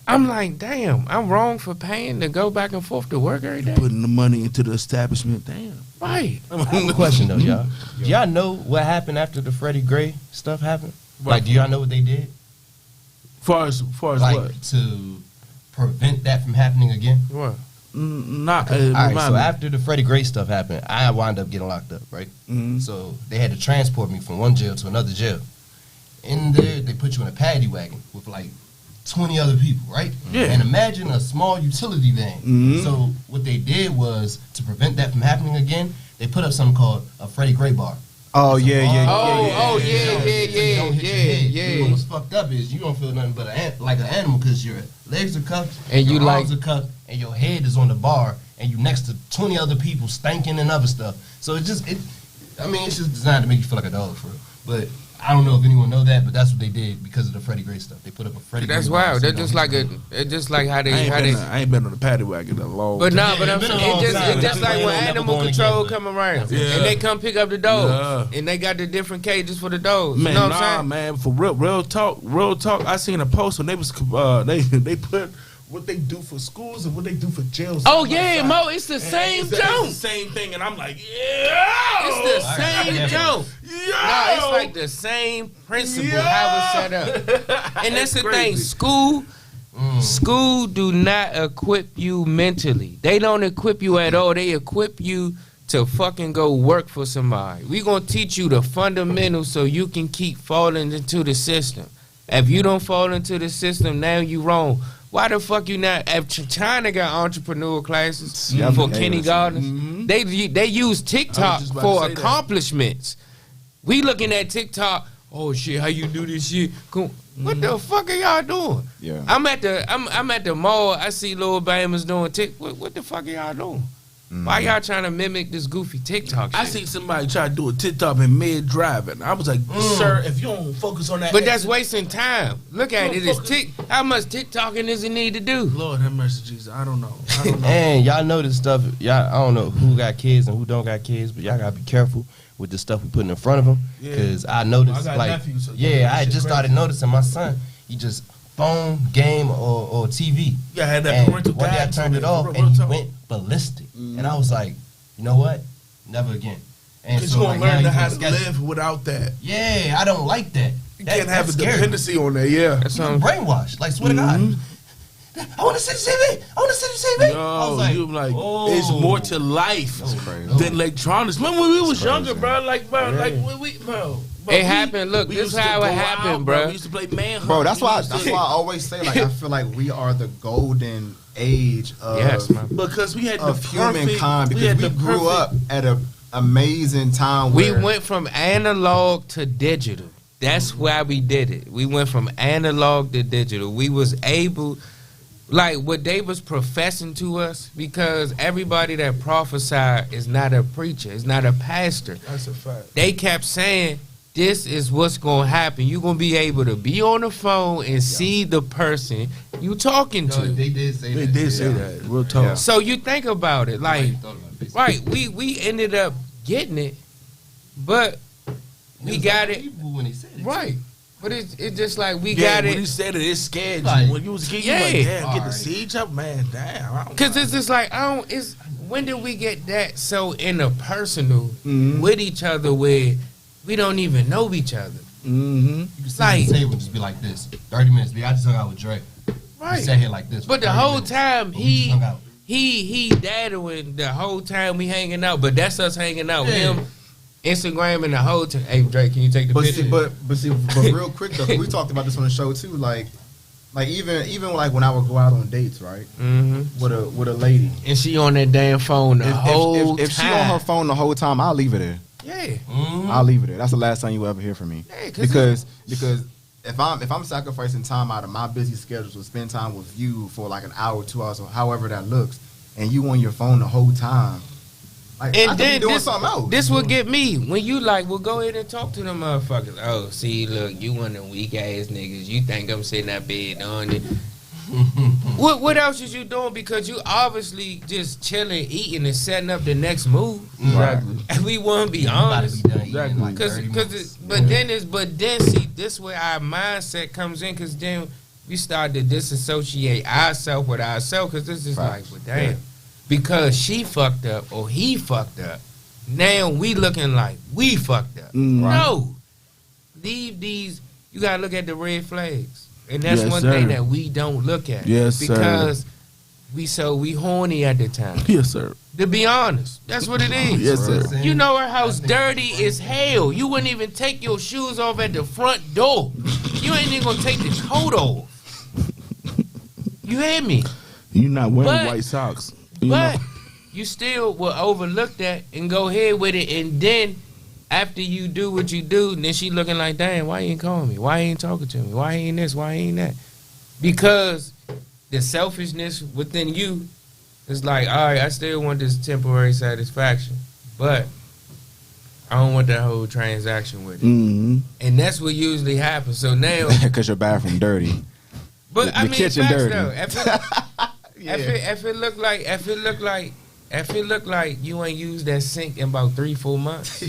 I'm like, damn, I'm wrong for paying to go back and forth to work every day. Putting the money into the establishment. Damn. Right. I have a question though, y'all. Do y'all know what happened after the Freddie Gray stuff happened? Like, do y'all know what they did? Far as Like what? to prevent that from happening again? What? Not. All right, remind so me. after the Freddie Gray stuff happened, I wound up getting locked up, right? Mhm. So they had to transport me from one jail to another jail. In there, they put you in a paddy wagon with like 20 other people, right? Yeah. And imagine a small utility van. Mhm. So what they did was, to prevent that from happening again, they put up something called a Freddie Gray bar. Oh yeah, yeah, yeah. Oh, yeah. oh, So yeah, you don't hit your head. yeah. What's fucked up is you don't feel nothing but like an animal because your legs are cuffed, And your you arms like- are cuffed, and your head is on the bar, and you next to 20 other people stinking and other stuff. So it's just designed to make you feel like a dog for real. But I don't know if anyone know that, but that's what they did because of the Freddie Gray stuff. They put up a Freddie Gray. That's wild. That's just like it's just like how they. I ain't been on the paddy wagon in a long But time. but I'm saying it's just like when animal control come around and they come pick up the dogs and they got the different cages for the dogs. Man, you know what I'm saying? man, for real talk. I seen a post when they was they put what they do for schools and what they do for jails. Oh yeah, Mo, it's the same It's joke. the same thing, and I'm like, yeah, It's the same joke. No, it's like the same principle how it's set up. And that's the thing. School do not equip you mentally. They don't equip you at all. They equip you to fucking go work for somebody. We gonna teach you the fundamentals so you can keep falling into the system. If you don't fall into the system, now you wrong. Why the fuck you not? If China got entrepreneur classes for kindergartens, they use TikTok for accomplishments. We looking at TikTok. Oh shit, how you do this shit? Cool. What the fuck are y'all doing? Yeah. I'm at the mall. I see little Bama's doing TikTok. What the fuck are y'all doing? Why y'all trying to mimic this goofy TikTok shit? I seen somebody try to do a TikTok in mid driving. I was like, sir, if you don't focus on that, But that's wasting time. Look at it. How much TikToking does it need to do? Lord have mercy, Jesus. I don't know. And y'all know this stuff. Y'all, I don't know who got kids and who don't got kids, but y'all gotta be careful with the stuff we putting in front of them. Because I noticed, I got like, nephews, so I just started noticing my son. He just phone, game, or TV. Yeah, I had that And parental one day I guidance turned on it it, off, real and he talk. went ballistic. And I was like, you know what? Never again. And Because so, you like, gonna learn now how he's to gonna sketch- live without that. Yeah, I don't like that. You can't have a dependency on that. Yeah. That's I'm brainwashed. Like, swear to God. I want to see the TV. I want to see the TV. I was like, you like, it's more to life than electronics. Remember when we was younger, bro? Like, when we, bro. It happened. Look, we this used to how it go happened, out, bro. We used to play manhunt. Bro, that's why I I always say, like, I feel like we are the golden age of, Yes, man. because we had the of humankind, we had because we the grew up at an amazing time We where went from analog to digital. That's why we did it. We went from analog to digital. We was able, like what they was professing to us, because everybody that prophesied is not a preacher, is not a pastor. That's a fact. They kept saying, this is what's going to happen. You're going to be able to be on the phone and see the person you talking to. they did say They that. did say that. Real talk. So you think about it, like, Thought about it. right, we ended up getting it, but we got it. When he said it. Right. But it's just like we Yeah, got when he it. said it scared Like, you. When you was a kid, you yeah. like, damn, get to Alright. see each other, man. Damn. I don't Because know. it's just like, when did we get that so interpersonal with each other where we don't even know each other? Mm-hmm. You can sit Like- at the table and just be like this. 30 minutes. I just hung out with Dre. Right. We sat here like this. for But the 30 whole minutes. time But we just hung out. he daddling the whole time we hanging out, but that's us hanging out. Yeah. Him, Instagram and the whole time. Hey Drake, can you take the But picture? but real quick though, we talked about this on the show too. Like even like when I would go out on dates, right, with a lady. And she on that damn phone the whole If she time. on her phone the whole time, I'll leave it there. Yeah. I'll leave it there. That's the last time you ever hear from me. Yeah, 'cause because if I'm sacrificing time out of my busy schedule to spend time with you for like an hour, 2 hours, or however that looks, and you on your phone the whole time, like I And could be then doing this, something else. this will get me when you like, well, go ahead and talk to them motherfuckers. Oh, see, look, you one of them weak ass niggas. You think I'm sitting up bed on it? What else is you doing? Because you obviously just chilling, eating, and setting up the next move. Exactly. And we want to be You about to honest. be done eating in like Cause, 30 cause minutes. but then see, this where our mindset comes in. Cause then we start to disassociate ourselves with ourselves. Cause this is like, well, damn, because she fucked up or he fucked up. Now we looking like we fucked up. No, leave these. You gotta look at the red flags, and that's Yes, one sir. thing that we don't look at. Yes, sir. because we horny at the time. Yes, sir. To be honest, that's what it is. Yes, sir. You know her house dirty as hell. You wouldn't even take your shoes off at the front door. You ain't even gonna take the coat off. You hear me? You not wearing But- white socks. You But know? you still will overlook that and go ahead with it. And then after you do what you do, then she looking like, damn, why you ain't calling me? Why you ain't talking to me? Why ain't this? Why ain't that? Because the selfishness within you It's like, all right, I still want this temporary satisfaction, but I don't want that whole transaction with it. Mm-hmm. And that's what usually happens. So now, Because your bathroom dirty. but I the mean, kitchen facts dirty. though. If it look like you ain't used that sink in about 3-4 months,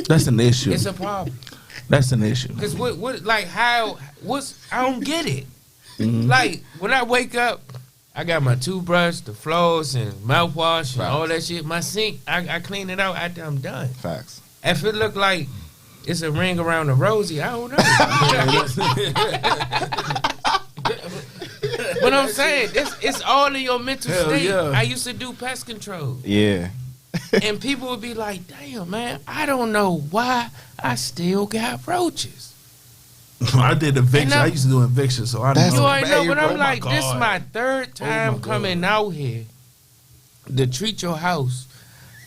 That's an issue. it's a problem. That's an issue. Cause I don't get it. Mm-hmm. Like when I wake up, I got my toothbrush, the floss, and mouthwash, and all that shit. My sink, I clean it out after I'm done. Facts. If it look like it's a ring around the rosy, I don't know. But I'm saying, it's all in your mental Hell state. yeah. I used to do pest control. Yeah. And people would be like, damn, man, I don't know why I still got roaches. I did eviction. And I used to do eviction, so I know. You already know, but Oh I'm my like, this is God. my third time my coming out here to treat your house.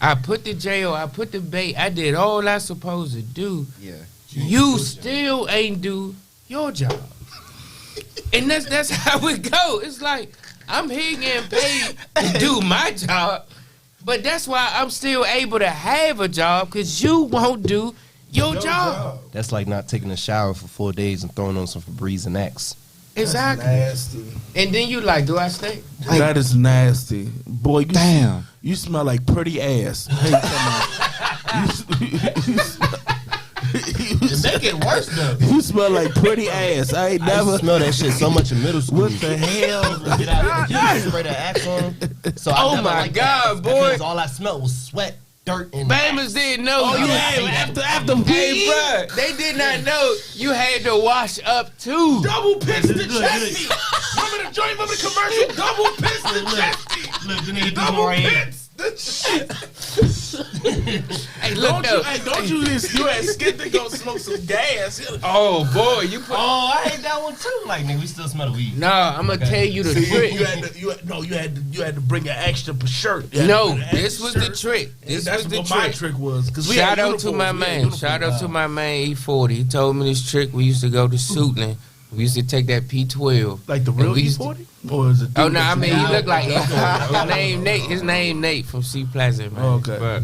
I put the jail, I put the bait, I did all I supposed to do. Yeah. You still ain't do your job. And that's how it go. It's like, I'm here getting paid to do my job, but that's why I'm still able to have a job, because you won't do your job. That's like not taking a shower for 4 days and throwing on some Febreze and Axe. Exactly. Nasty. And then you like, do I stay? That is nasty, boy. Damn. You smell like pretty ass. Hey, Make it worse though. you smell like pretty ass. I ain't I used never. to smell that shit so much in middle school. What the hell? Get out, you spray that Axe on. So I Oh never my liked God, that boy. because all I smelled was sweat, dirt, and Bammers didn't know. Oh you yeah, after Hey, PE. bruh, they did not know you had to wash up too. Double piston chesty. Remember the joint? Remember the commercial? Double piston chesty. Look, the nigga Double right here. pits. The shit. Hey, look though. Don't you just you had skid to go smoke some gas? Oh boy, you put. Oh, I hate that one too. Like, nigga, we still smell the weed. Nah, I'm gonna tell you the See, trick. you had to bring an extra shirt. You had No, to bring an this extra was the shirt. trick. This That's was the what my trick. trick was. Cause we Shout had out to my uniforms. We had man. uniforms. Shout out to my man E40. He told me this trick. We used to go to Suitland. We used to take that P12. Like the And real we used to- E40? Or is it? Oh no, I mean he looked like his name Nate. His name Nate from C Pleasant, man. Oh, okay. But,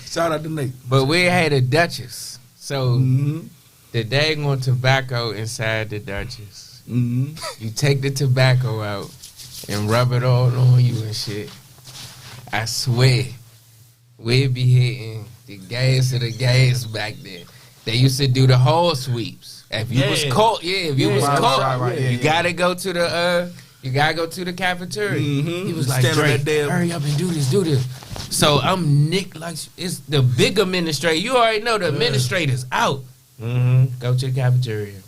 Shout out to Nate. but we had a Duchess, so Mm-hmm. the daggone tobacco inside the Duchess. Mm-hmm. You take the tobacco out and rub it all on you and shit. I swear, we'd be hitting the gas of the gas back then. They used to do the hall sweeps. If you was Yeah. caught, if you was Right, caught, right, yeah, you yeah. gotta go to the cafeteria. Mhm. He was like, Stand on Drake, that damn- hurry up and do this. So I'm Nick, like it's the big administrator. You already know the administrator's out. Go to the cafeteria.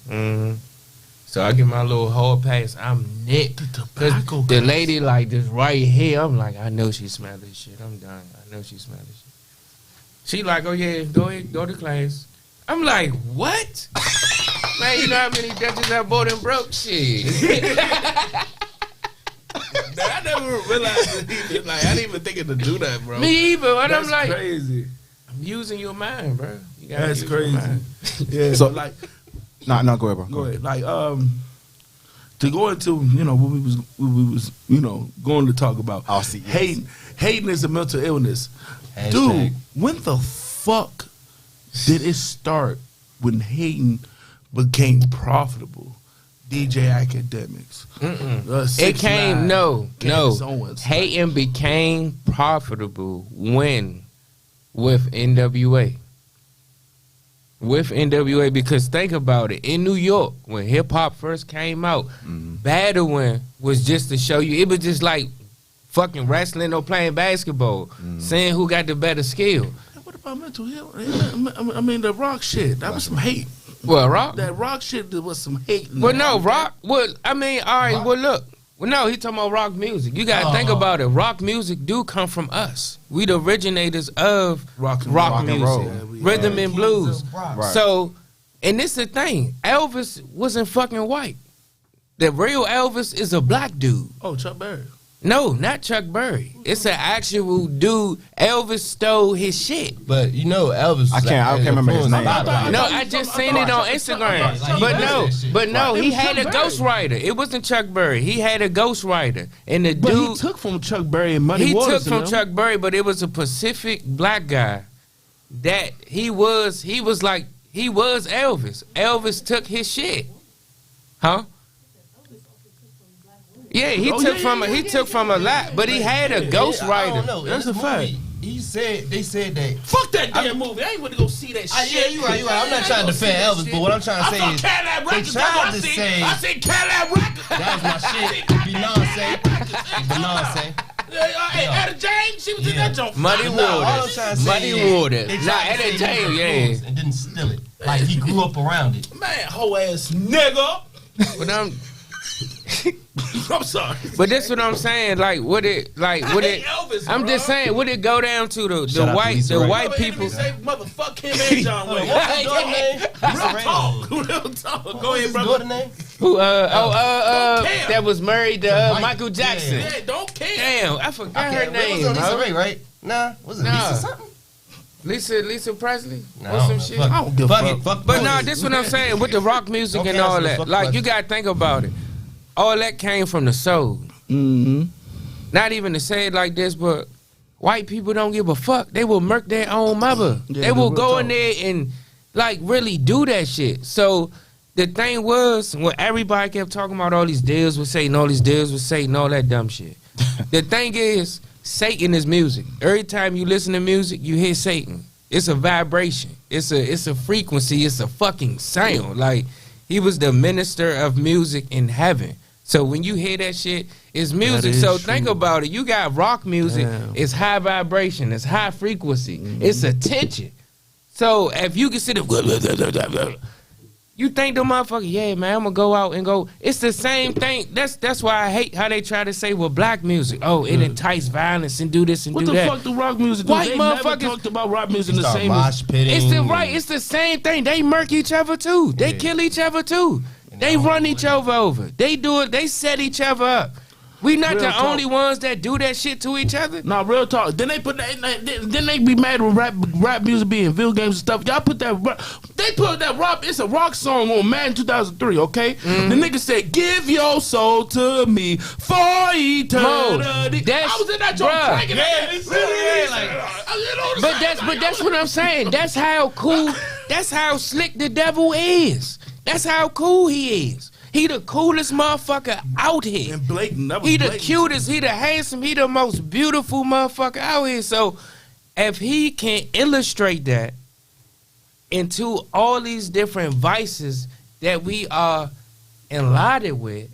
So I get my little hall pass. I'm Nick. The 'Cause tobacco the gas. lady like this right here. I'm like, I know she smelled this shit. I'm done. I know she smelled this shit. She like, oh yeah, go ahead, go to class. I'm like, what? Man, you know how many Dutchess I bought and broke? Shit. I never realized that he, like I didn't even think it to do that, bro. Me either. But That's I'm like, crazy. I'm using your mind, bro. You gotta That's use your crazy. mind. Yeah. So- So like, No, go ahead, bro. go ahead. Like, to go into what we was going to talk about. I'll see, yes. Hating is a mental illness. Hashtag. Dude, when the fuck did it start when hating became profitable? DJ Academics. It 6ix9ine, came no. Candace Owens. Hating became profitable when with NWA. With NWA, because think about it. In New York, when hip hop first came out, battling was just to show you. It was just like fucking wrestling or playing basketball, saying who got the better skill. Hey, what about mental health? I mean, the rock shit. That was some hate. Well, rock. That rock shit, there was some hate. in Well, that. no, rock. Well, I mean, all right. Well, look. Well, no, he talking about rock music. You gotta think about it. Rock music do come from us. We the originators of Rock and music, roll. Yeah, we- rhythm and blues. Right. So, and this the thing. Elvis wasn't fucking white. The real Elvis is a black dude. Oh, Chuck Berry. No, not Chuck Berry. It's an actual dude. Elvis stole his shit. But you know, Elvis. I can't remember his name. No, I just seen it on Instagram. But no, he had a ghostwriter. It wasn't Chuck Berry. He had a ghostwriter, and the But dude he took from Chuck Berry and Muddy he Waters. took from Chuck Berry, but it was a Pacific black guy that he was Elvis. Elvis took his shit, huh? Yeah, he took from a lot, but he had a ghostwriter. That's a fact. They said that. Fuck that damn movie. I ain't want to go see that shit. Yeah, you right. I'm not trying to defend Elvis, but what I'm trying to say is they tried to say I said Cadillac Records. that was my shit. Beyonce. Hey, Etta James, she was in that joint. Muddy Waters. Nah, Etta James, yeah. And didn't steal it. Like he grew up around it. Man, hoe ass nigga. But I'm sorry. But that's what I'm saying. Elvis, I'm just saying, would it go down to the white people? Say motherfuck him and John Wayne. Real talk. Go ahead, brother. Who? That was married to Michael Jackson. Yeah, don't care. Damn, I forgot her name. It was Lisa Ray, right? Nah, was it Lisa something? Lisa Presley No, or some shit. I don't give a fuck. But no, this is what I'm saying with the rock music and all that. Like you gotta think about it. All that came from the soul. Mm-hmm. Not even to say it like this, but white people don't give a fuck. They will murk their own mother. Yeah, they will go in there and like really do that shit. So the thing was, when everybody kept talking about all these deals with Satan, all that dumb shit. The thing is, Satan is music. Every time you listen to music, you hear Satan. It's a vibration. It's a frequency. It's a fucking sound. Like he was the minister of music in heaven. So when you hear that shit, it's music. So think about it. You got rock music. Damn. It's high vibration. It's high frequency. Mm-hmm. It's attention. So if you can sit there, you think the motherfucker, yeah, man, I'm gonna go out and go. It's the same thing. That's why I hate how they try to say with black music. Oh, it entice violence and do this and do that. What the fuck do rock music do? White they motherfuckers never talked about rock music in the same. It's the same thing. They murk each other too. They kill each other too. They run each other over. They do it. They set each other up. We not real the talk. Only ones that do that shit to each other. No, real talk. Then they put that. Then they be mad with rap music being video games and stuff. Y'all put that. They put that rock. It's a rock song on Madden 2003. Okay. Mm-hmm. The nigga said, "Give your soul to me for eternity." I was in that joint cranking. But that's what I'm saying. That's how cool. That's how slick the devil is. That's how cool he is. He the coolest motherfucker out here. And blatant. He the cutest. He the handsome. He the most beautiful motherfucker out here. So if he can illustrate that into all these different vices that we are enlightened with,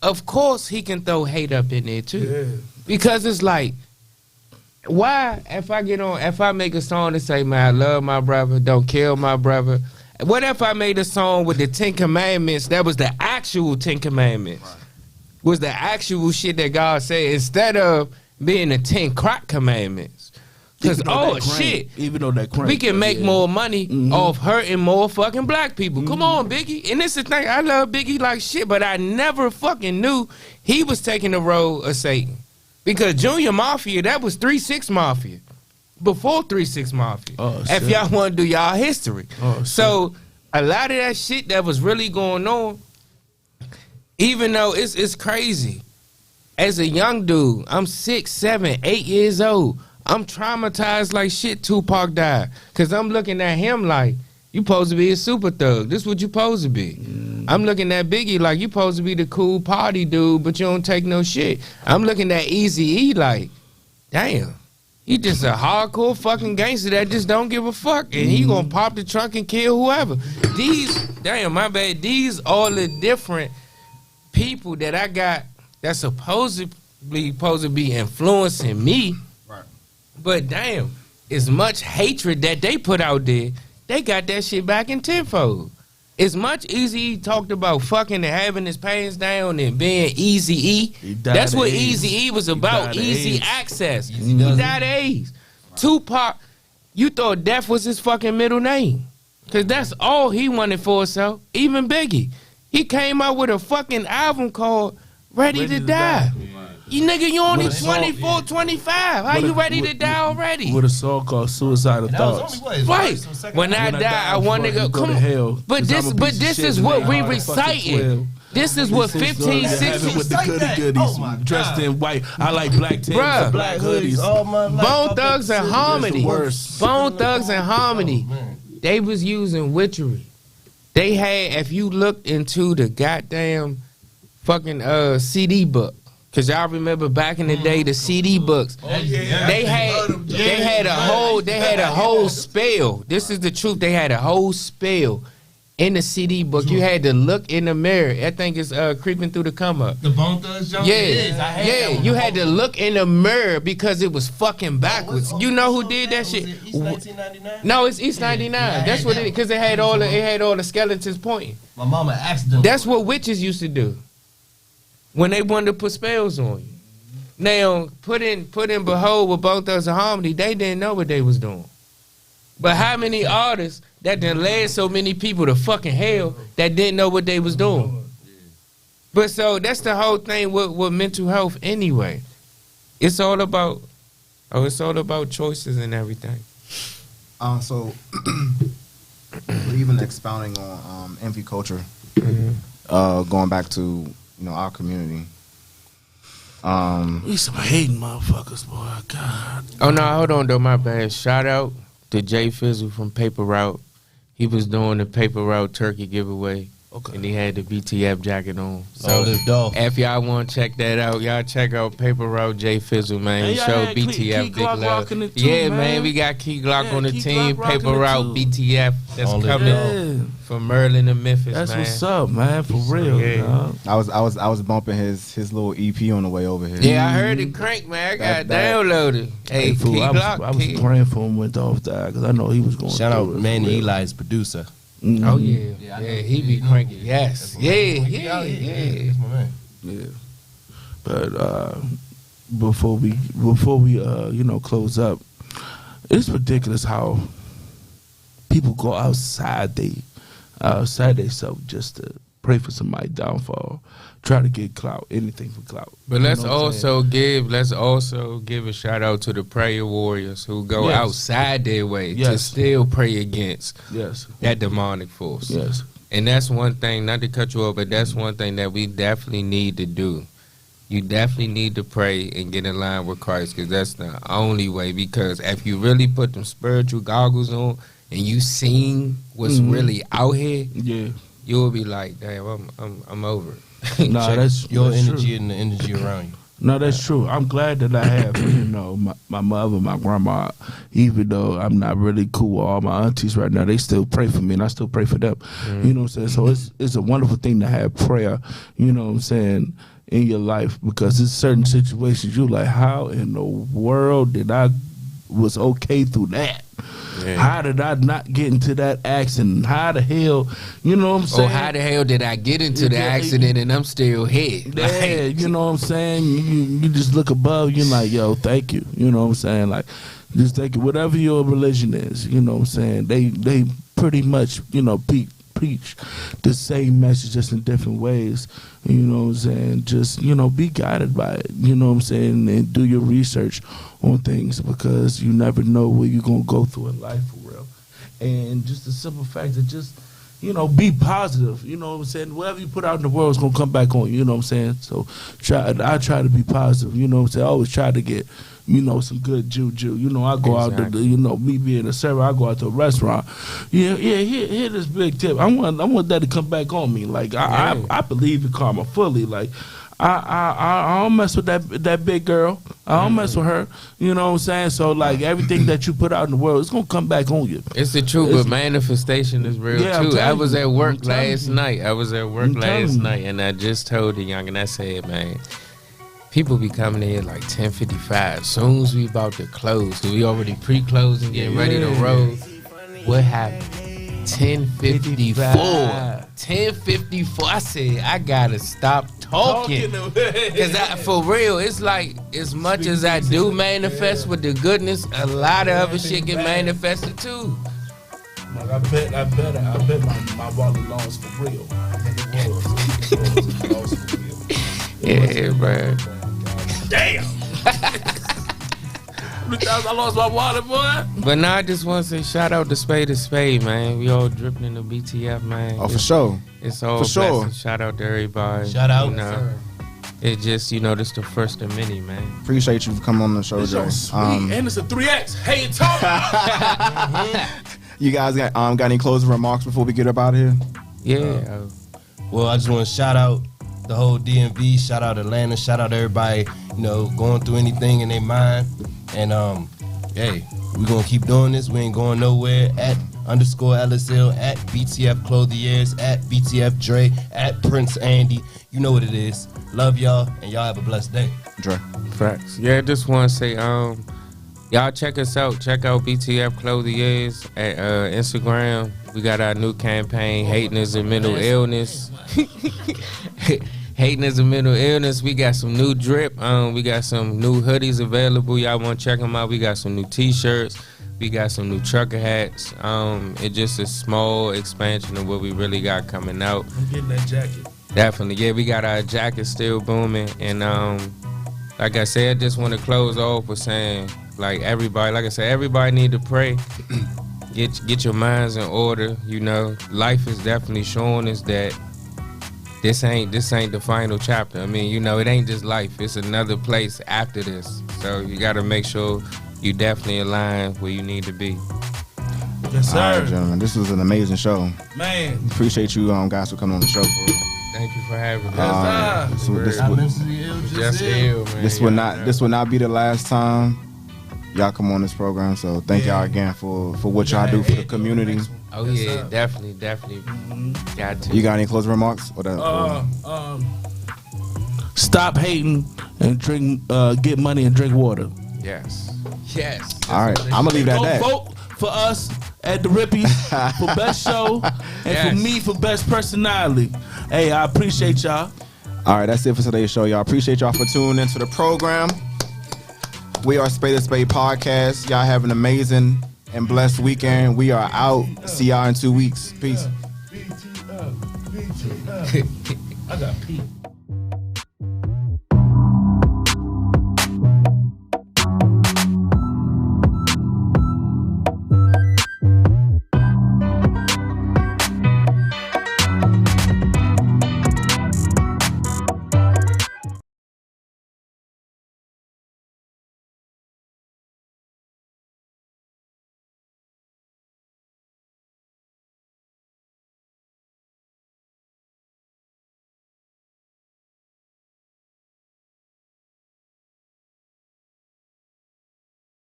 of course he can throw hate up in there too. Yeah. Because it's like, why if I make a song to say, man, I love my brother, don't kill my brother. What if I made a song with the 10 Commandments that was the actual 10 Commandments? Right. Was the actual shit that God said instead of being the 10 crack commandments. Because, shit, even though that crank, we can make more money off hurting more fucking black people. Come on, Biggie. And this is the thing, I love Biggie like shit, but I never fucking knew he was taking the role of Satan. Because Junior Mafia, that was 3-6 Mafia. Before 3-6 Mafia. If y'all want to do y'all history. So a lot of that shit that was really going on, even though it's crazy. As a young dude, I'm 6, 7, 8 years old. I'm traumatized like shit Tupac died. Cause I'm looking at him like, you supposed to be a super thug. This what you supposed to be. I'm looking at Biggie like you supposed to be the cool party dude, but you don't take no shit. I'm looking at Eazy-E like, damn. He just a hardcore fucking gangster that just don't give a fuck. And he gonna pop the trunk and kill whoever. These all the different people that I got that's supposed to be influencing me. Right. But damn, as much hatred that they put out there, they got that shit back in tenfold. As much Eazy-E talked about fucking and having his pants down and being Eazy-E. That's what Eazy-E was about, easy access. He died of AIDS. Right. Tupac, you thought death was his fucking middle name. Because that's all he wanted for himself. Even Biggie. He came out with a fucking album called Ready to Die. You nigga, you only With a song, 24, 25. How you ready to die already? With a song called Suicidal Thoughts. Right. When I die, I want to go. Come hell. But this is what we reciting. This is what 15, 16. With the goody goodies, dressed in white. I like black Timbs and black hoodies. Bone Thugs and Harmony. Worse. Bone Thugs and Harmony. They was using witchery. They had, if you looked into the goddamn fucking CD book, cause y'all remember back in the day the CD books, they had a whole spell. This is the truth. They had a whole spell in the CD book. You had to look in the mirror. I think it's creeping through the come up. The Bone Thugs jump? Yeah. You had to look in the mirror because it was fucking backwards. You know who did that shit? East 1999? No, it's East 99. That's what it is, because it had all the skeletons pointing. My mama accidentally. That's what witches used to do when they wanted to put spells on you. Now, put in Behold with Bone Thugs and Harmony, they didn't know what they was doing. But how many artists that done led so many people to fucking hell that didn't know what they was doing? But so that's the whole thing with mental health anyway. It's all about choices and everything. So even expounding on envy culture, going back to our community. We some hating motherfuckers, boy. God. Oh no, hold on though, my bad. Shout out to Jay Fizzle from Paper Route. He was doing the Paper Route turkey giveaway. Okay. And he had the BTF jacket on. So if y'all want to check that out, y'all check out Paper Route J Fizzle, man. Show BTF big love. Yeah, man, we got Key Glock on the team. Paper Route BTF that's coming from Maryland to Memphis. That's man. What's up, man. For real. Yeah. I was bumping his little EP on the way over here. Yeah, I heard it crank, man. I got downloaded. Hey, fool, Key Glock. I was praying for him went off that because I know he was going. Shout out Manny Eli's producer. Mm-hmm. Oh yeah, he be cranky. Yes, yeah. That's my man. Yeah, but before we close up, it's ridiculous how people go outside themselves just to pray for somebody's downfall, try to get clout, anything for clout. But let's also give a shout out to the prayer warriors who go outside their way to still pray against that demonic force. Yes. And that's one thing, not to cut you off, but that's one thing that we definitely need to do. You definitely need to pray and get in line with Christ, because that's the only way. Because if you really put them spiritual goggles on and you seen what's really out here, you'll be like, damn, I'm over it. Nah, that's your that's energy true. and the energy around you. No, that's true. I'm glad that I have, my mother, my grandma, even though I'm not really cool with all my aunties right now, they still pray for me and I still pray for them. You know what I'm saying? So it's a wonderful thing to have prayer, you know what I'm saying, in your life, because there's certain situations you're like, how in the world did I was okay through that? Yeah. How did I not get into that accident? How the hell, you know what I'm saying? Or how the hell did I get into the accident and I'm still here? Yeah, you know what I'm saying? You just look above, you're like, yo, thank you. You know what I'm saying? Like, just thank you. Whatever your religion is, you know what I'm saying? They pretty much, preach the same message just in different ways. You know what I'm saying? Just, be guided by it. You know what I'm saying? And do your research on things, because you never know what you're going to go through in life for real. And just the simple fact that just, be positive. You know what I'm saying? Whatever you put out in the world is going to come back on you. You know what I'm saying? So I try to be positive. You know what I'm saying? I always try to get, some good juju. I go out to, me being a server, I go out to a restaurant. Here this big tip. I want that to come back on me. Like, I believe in karma fully. Like, I don't mess with that big girl. I don't mess with her. You know what I'm saying? So, like, everything that you put out in the world, it's going to come back on you. It's the truth, but manifestation is real, too. I was at work last night. And I just told the young, and I said, man, people be coming in like 10:55. Soon as we about to close, we already pre-closing, getting ready to roll. What happened? 10:54. 10:54. I said, I gotta stop talking. Cause for real, it's like, as much as I do manifest with the goodness, a lot of other shit get manifested too. Like, I bet my wallet lost for real. I think it was. Yeah, bro. Damn. I lost my wallet, boy. But now I just want to say shout out to Spade of Spades, man. We all dripping in the BTF, man. Oh, for sure. It's all For sure. blessings. Shout out to everybody. Shout out. You know, it just, you know, this the first of many, man. Appreciate you for coming on the show, It's Dre. so sweet, and it's a 3X. Hey, it's talk. You guys got any closing remarks before we get up out of here? Yeah. Well, I just want to shout out the whole DMV, shout out Atlanta, shout out everybody, you know, going through anything in their mind. And hey, we're gonna keep doing this. We ain't going nowhere. At _LSL, at BTFClothiers, at BTF Dre, at Prince Andy. You know what it is. Love y'all, and y'all have a blessed day. Dre. Facts. Yeah, just want to say, y'all check us out. Check out BTF Clothiers at Instagram. We got our new campaign, Hating is a Mental Illness. Hating is a Mental Illness. We got some new drip. We got some new hoodies available. Y'all want to check them out. We got some new T-shirts. We got some new trucker hats. It's just a small expansion of what we really got coming out. I'm getting that jacket. Definitely. Yeah, we got our jackets still booming. And like I said, I just want to close off with saying, like everybody, like I said, everybody need to pray. Get your minds in order. You know, life is definitely showing us that this ain't the final chapter. I mean, you know, it ain't just life. It's another place after this. So you got to make sure you definitely align where you need to be. Yes, sir. All right, gentlemen. This was an amazing show. Man. Appreciate you guys for coming on the show. Thank you for having me. This will not be the last time y'all come on this program. So thank y'all again for what y'all do for the community. Oh yeah, definitely. Got to. You got any closing remarks? Stop hating and drink. Get money and drink water. Yes. All right, I'm gonna leave that Go at that. vote for us at the Rippies for best show and for me for best personality. Hey, I appreciate y'all. All right, that's it for today's show, y'all. Appreciate y'all for tuning into the program. We are Spade of Spades Podcast. Y'all have an amazing and blessed weekend. We are out. See y'all in 2 weeks. Peace. I got Pete.